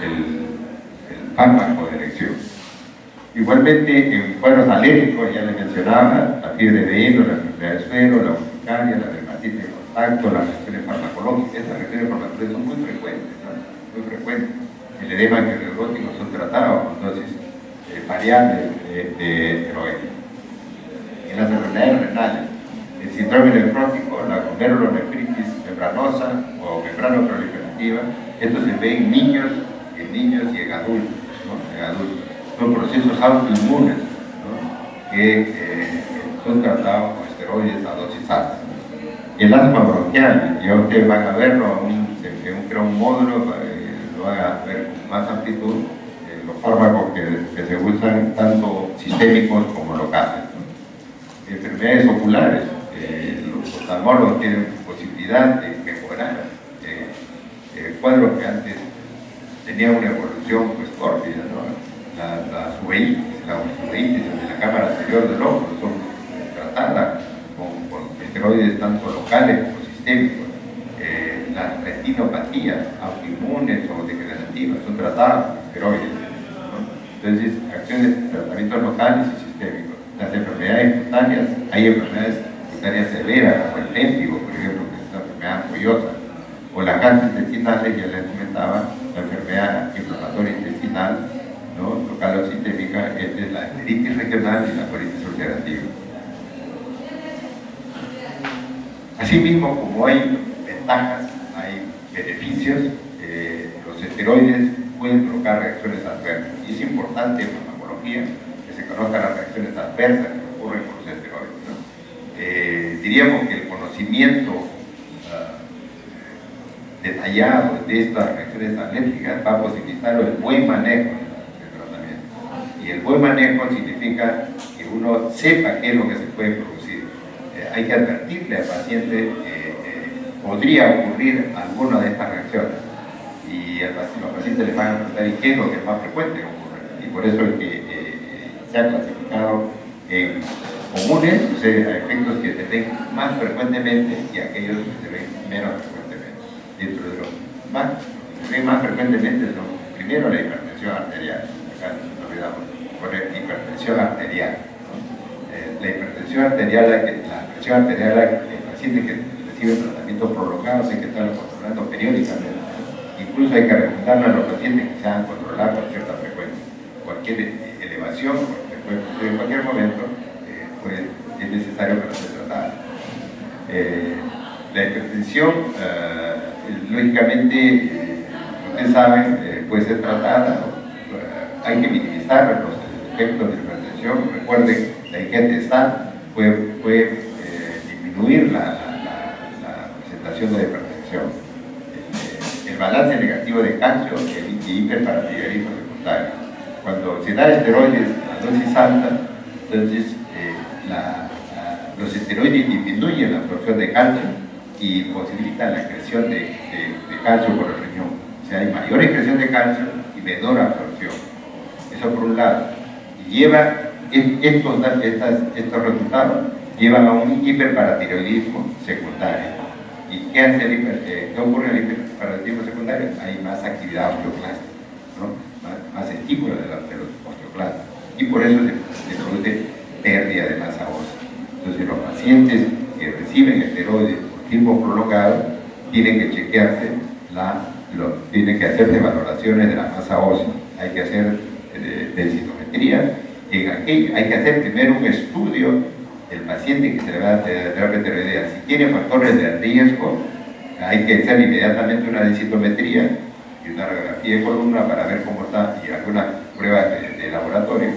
el fármaco de elección. Igualmente, en cuadros alérgicos, ya les mencionaba, la fiebre de heno, la enfermedad de suero, la urticaria, la dermatitis de contacto, las reacciones farmacológicas. Estas reacciones farmacológicas son muy frecuentes, ¿no? Muy frecuentes. El edema neurótico son tratados con dosis variables de esteroides. En las enfermedades renales, el síndrome nefrótico, la glomerulonefritis membranosa o membranoproliferativa, esto se ve en niños y en adultos, ¿no? En adultos. Son procesos autoinmunes, ¿no? Que son tratados con esteroides a dosis altas. El asma bronquial, ya ustedes van a verlo en un módulo, lo van a ver con más amplitud, los fármacos que se usan, tanto sistémicos como locales, ¿no? Enfermedades oculares, los oftalmólogos tienen posibilidad de mejorar cuadros que antes tenían una evolución pues tórpida, ¿no? La uveitis de la cámara anterior del ojo son tratadas con esteroides tanto locales como sistémicos. Las retinopatías autoinmunes o degenerativas son tratadas con esteroides, ¿no? Entonces, acciones, tratamientos locales y sistémicos. Las enfermedades cutáneas, hay enfermedades cutáneas severas, como el léntigo, por ejemplo, que es una enfermedad ampullosa, o las gastrointestinales, ya les comentaba, la enfermedad inflamatoria intestinal, ¿no? Local o sistémica, es la enteritis regional y la colitis ulcerativa. Asimismo, como hay ventajas, hay beneficios, los esteroides pueden provocar reacciones adversas. Y es importante en farmacología que se conozcan las reacciones adversas que ocurren con los esteroides, ¿no? Diríamos que el conocimiento detallado de estas reacciones alérgicas va a posibilitar el buen manejo del tratamiento. Y el buen manejo significa que uno sepa qué es lo que se puede producir. Hay que advertirle al paciente podría ocurrir alguna de estas reacciones. Y los pacientes les van a preguntar, ¿y qué es lo que más frecuente ocurre? Y por eso es que se ha clasificado en comunes, o sea, efectos que se ven más frecuentemente y aquellos que se ven menos frecuentemente. Dentro de los que se ven más frecuentemente son, primero, la hipertensión arterial. Acá nos olvidamos poner hipertensión arterial, ¿no? La hipertensión arterial, la presión arterial, el paciente que recibe tratamiento prolongado hay que estarlo controlando periódicamente. Incluso hay que recomendarle a los pacientes que se hagan controlar con cierta frecuencia. Cualquier elevación, que puede ocurrir en cualquier momento, es necesario que no se tratada. La hipertensión, lógicamente, ustedes saben, puede ser tratada. Hay que minimizar los efectos de la hipertensión. Recuerden, la ingesta sana puede disminuir la presentación de hipertensión. El balance negativo de calcio y hiperparatidiarismo secundario. Cuando se da esteroides a dosis alta, entonces los esteroides disminuyen la absorción de calcio y posibilitan la excreción de calcio por el riñón. O sea, hay mayor excreción de calcio y menor absorción. Eso por un lado. Y estos resultados llevan a un hiperparatiroidismo secundario. ¿Y qué ocurre en el hiperparatiroidismo secundario? Hay más actividad osteoclástica, ¿no? más estímulo de los osteoclastos. Y por eso se produce pérdida de masa ósea. Entonces, los pacientes que reciben esteroides por tiempo prolongado tienen que chequearse, tienen que hacerse valoraciones de la masa ósea. Hay que hacer densitometría. Hay que hacer primero un estudio del paciente que se le va a terapia tiroidea. Si tiene factores de riesgo, hay que hacer inmediatamente una densitometría y una radiografía de columna para ver cómo está, y algunas pruebas de laboratorio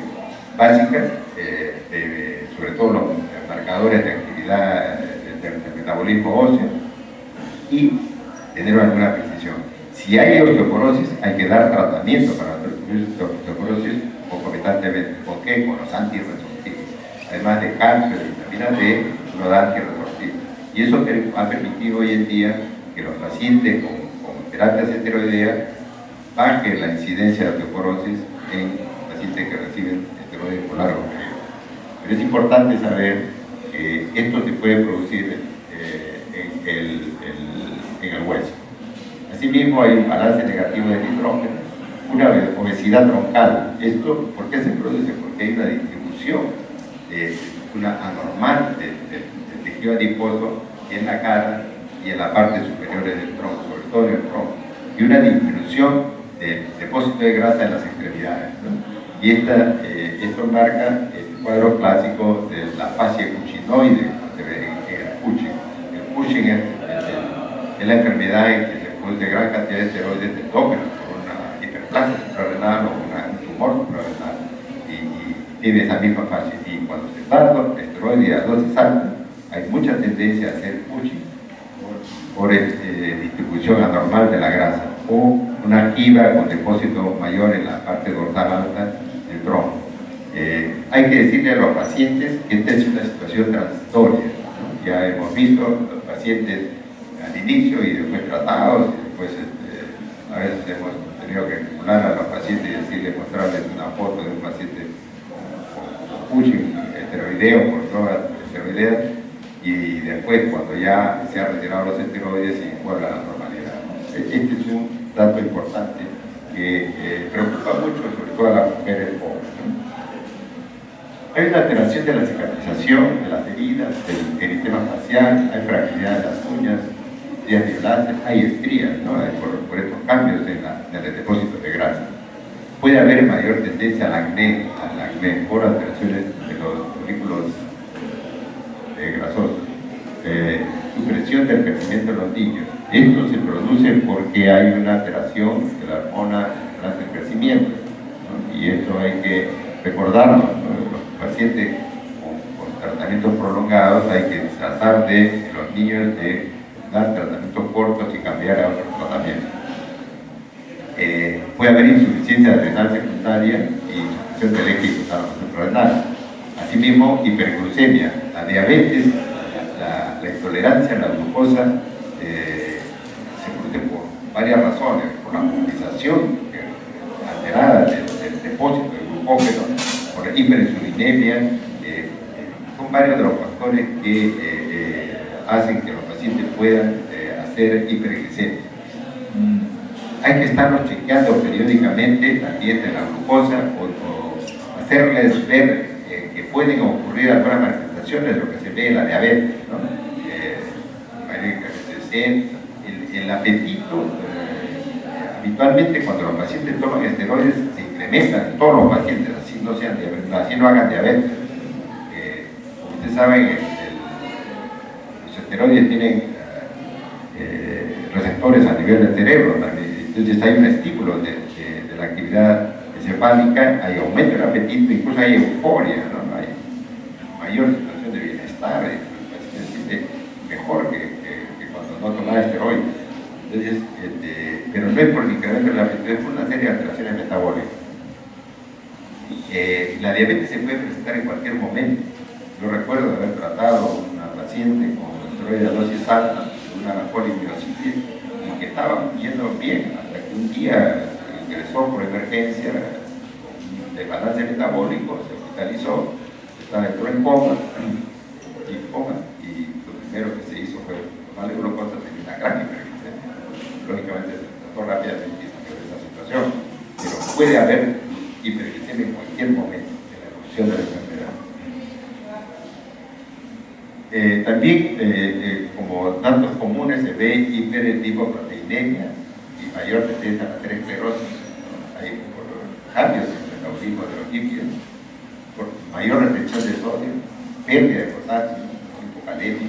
básicas, sobre todo los marcadores de actividad del metabolismo óseo, y tener alguna precisión. Si hay osteoporosis, hay que dar tratamiento para la osteoporosis concomitantemente. ¿Con qué? Con los antirresortivos. Además de calcio y vitamina D, uno da antirresortivos. Y eso ha permitido hoy en día que los pacientes con terapias esteroideas bajen la incidencia de osteoporosis en pacientes que reciben esteroides por largo periodo. Pero es importante saber que esto se puede producir en el hueso. Asimismo, hay un balance negativo de nitrógeno, una obesidad troncal. ¿Esto por qué se produce? Porque hay una distribución anormal del tejido adiposo en la cara y en la parte superior del tronco, sobre todo en el tronco, y una disminución del depósito de grasa en las extremidades, ¿no? Y esto marca el cuadro clásico de la fascia cushinoide en el Cushing. El Cushing es la enfermedad en que se produce gran cantidad de esteroides endógenos por una hiperplasia suprarrenal o un tumor suprarrenal, y tiene esa misma fascia. Y cuando se da esteroides a dosis altas, hay mucha tendencia a hacer Cushing por distribución anormal de la grasa o una quiebra con depósito mayor en la parte dorsal alta del tronco. Hay que decirle a los pacientes que esta es una situación transitoria, ¿no? Ya hemos visto los pacientes al inicio y después tratados, y después a veces hemos tenido que estimular a los pacientes y decirles, mostrarles una foto de un paciente con Cushing esteroideo, por drogas esteroideas, y después cuando ya se han retirado los esteroides y vuelve a la normalidad. Este es un dato importante que preocupa mucho, sobre todo a las mujeres pobres, ¿no? Hay una alteración de la cicatrización de las heridas, del eritema facial, hay fragilidad de las uñas, estrías violáceas, hay estrías, ¿no? por estos cambios en el depósito de grasa. Puede haber mayor tendencia al acné por alteraciones de los folículos grasosos. Supresión del crecimiento de los niños. Esto se produce porque hay una alteración de la hormona durante el crecimiento, ¿no? Y esto hay que recordarlo, ¿no? Los pacientes con tratamientos prolongados hay que tratar de los niños de dar tratamientos cortos y cambiar a otros tratamientos. Puede haber insuficiencia renal secundaria y insuficiencia eléctrica renal. Asimismo, hiperglucemia, la diabetes, la intolerancia a la glucosa se produce por varias razones, por la movilización alterada del depósito de glucógeno, por la hiperinsulinemia, son varios de los factores que hacen que los pacientes puedan hacer hiperglicemia. Hay que estarlos chequeando periódicamente también de la glucosa o hacerles ver que pueden ocurrir algunas manifestaciones de lo que se ve en la diabetes, ¿no? El apetito, habitualmente cuando los pacientes toman esteroides se incrementan en todos los pacientes, así no hagan diabetes. Como ustedes saben, los esteroides tienen receptores a nivel del cerebro, entonces hay un estímulo de la actividad encefálica, hay aumento del apetito, incluso hay euforia, ¿no? Hay mayor situación de bienestar, el paciente se siente mejor que cuando no tomaba esteroides. Entonces, pero no es por el incremento del apetito, es por una serie de alteraciones metabólicas. La diabetes se puede presentar en cualquier momento. Yo recuerdo haber tratado a una paciente con esteroides a dosis alta, una polimiositis, y que estaba yendo bien, hasta que un día ingresó por emergencia con desbalance metabólico, se hospitalizó, entró en coma, y lo primero que se hizo fue tomarle glucosa, tenía una gran hiperglicemia. Lógicamente se trató rápidamente esa situación, pero puede haber hiperglicemia en cualquier momento en la evolución de la enfermedad. También, como datos comunes, se ve hiperlipoproteinemia y mayor tendencia a la aterosclerosis. Hay cambios en el metabolismo de los lípidos, por mayor retención de sodio, pérdida de potasio, hipocalemia,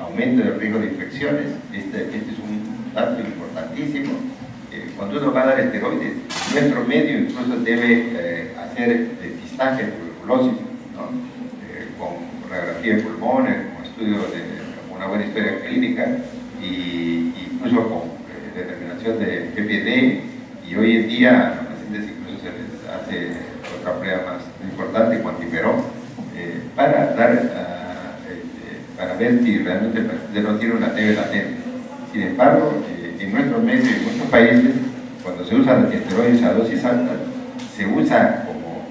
aumento del riesgo de infecciones. Este es un dato importantísimo. Cuando uno va a dar esteroides, nuestro medio incluso debe hacer depistaje de tuberculosis, ¿no? Con radiografía de pulmones, con estudio de una buena historia clínica, y incluso con determinación de PPD, y hoy en día a los pacientes incluso se les hace otra prueba más importante, cuantiferón, para ver si realmente el paciente no tiene una TB latente. Sin embargo, en nuestro medio y en muchos países, cuando se usan esteroides a dosis altas, se usa como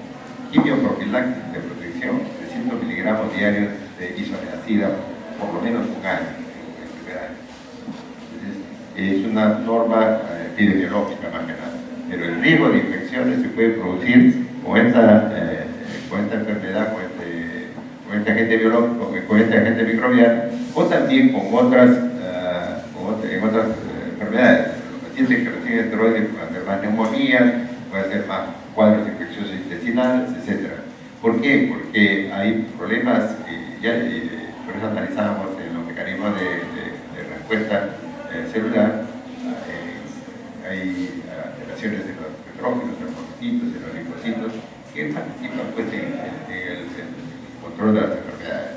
quimioprofiláctico de protección 300 miligramos diarios de isoniazida por lo menos un año en el primer año. Entonces, es una norma epidemiológica más que nada, pero el riesgo de infecciones se puede producir con esta enfermedad, con este agente biológico, con este agente microbiano, o también con otras enfermedades. Los pacientes que reciben esteroides pueden hacer más neumonías, pueden hacer más cuadros infecciosos intestinales, etc. ¿Por qué? Porque hay problemas, por eso analizábamos en los mecanismos de respuesta celular, hay alteraciones en los neutrófilos, en los monocitos, en los linfocitos, que participan pues, en el control de las enfermedades.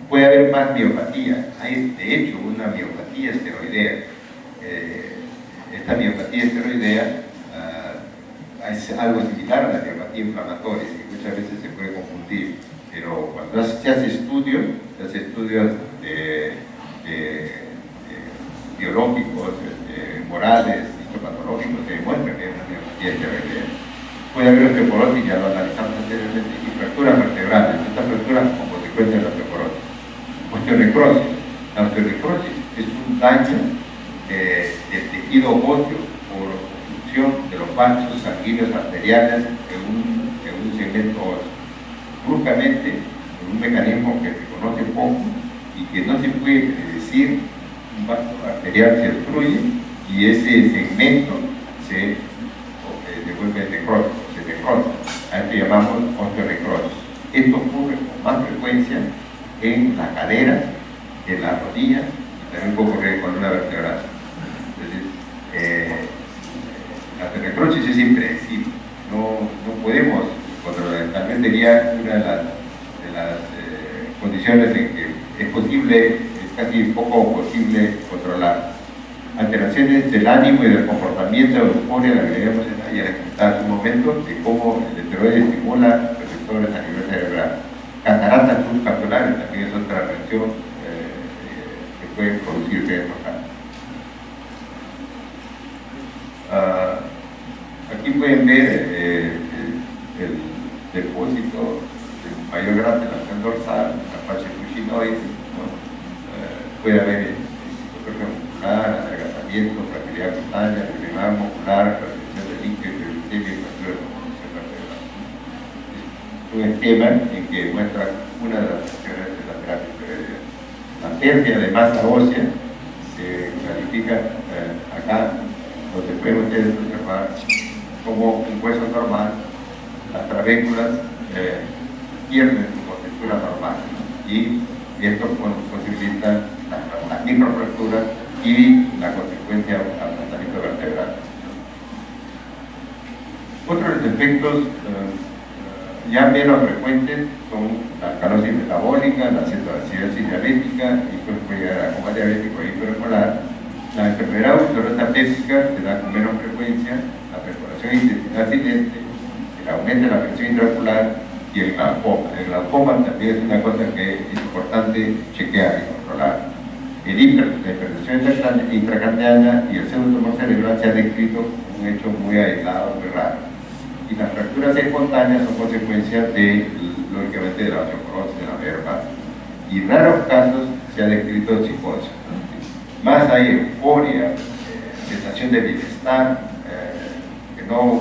Puede haber más miopatía. Hay de hecho una miopatía esteroidea. Esta miopatía esteroidea es algo similar a la miopatía inflamatoria, y muchas veces se puede confundir, pero cuando se hace estudios biológicos, morales, histopatológicos, se demuestra que es una miopatía esteroidea. Puede haber osteoporosis, ya lo analizamos anteriormente, y fracturas vertebrales. Estas fracturas como consecuencia de la osteoporosis. Osteonecrosis. La osteonecrosis es un daño del tejido óseo por obstrucción de los vasos sanguíneos arteriales en un segmento óseo. Bruscamente, por un mecanismo que se conoce poco y que no se puede predecir, un vaso arterial se obstruye y ese segmento se devuelve necrótico, se necrota. A esto llamamos osteonecrosis. Esto ocurre con más frecuencia en las caderas, en las rodillas, y también puede ocurrir en la columna vertebral. Entonces, la osteonecrosis es impredecible. No podemos controlar. También sería una de las condiciones en que es posible, es casi poco posible controlar. Alteraciones del ánimo y del comportamiento de la euforia, la que veíamos hace un momento, de cómo el esteroide estimula receptores a nivel cerebral. Cataratas subcapsulares también es otra reacción que puede producirse en los casos. Aquí pueden ver el depósito de un mayor grado de la región dorsal, la fascia crucinoide, ¿no? Puede haber hipertrofia muscular, adelgazamiento, fragilidad cutánea, debilidad muscular, retención de líquido, hiperglicemia y fractura de composición vertebral. Es un esquema en que muestra una de las funciones de la terapia hiperhidrosis. La pérdida de masa ósea se clarifica acá, donde pueden ustedes observar como un hueso normal, las trabéculas pierden su contextura normal y esto posibilita las microfracturas y la consecuencia aplastamiento vertebral. Otros efectos ya menos frecuentes son la alcalosis metabólica, la cetoacidosis diabética, y pues puede llegar a coma diabético e hipermolar. La enfermedad ulcerosa péptica se da con menos frecuencia, la perforación intestinal silente, el aumento de la presión intraocular y el glaucoma. El glaucoma también es una cosa que es importante chequear y controlar. La hipertensión intracraniana y el pseudotumor cerebral se ha descrito como un hecho muy aislado, muy raro. Y las fracturas espontáneas son consecuencias de, lógicamente, de la osteoporosis de la mayor parte. Y en raros casos se ha descrito psicosis. Más hay euforia, sensación de bienestar, que no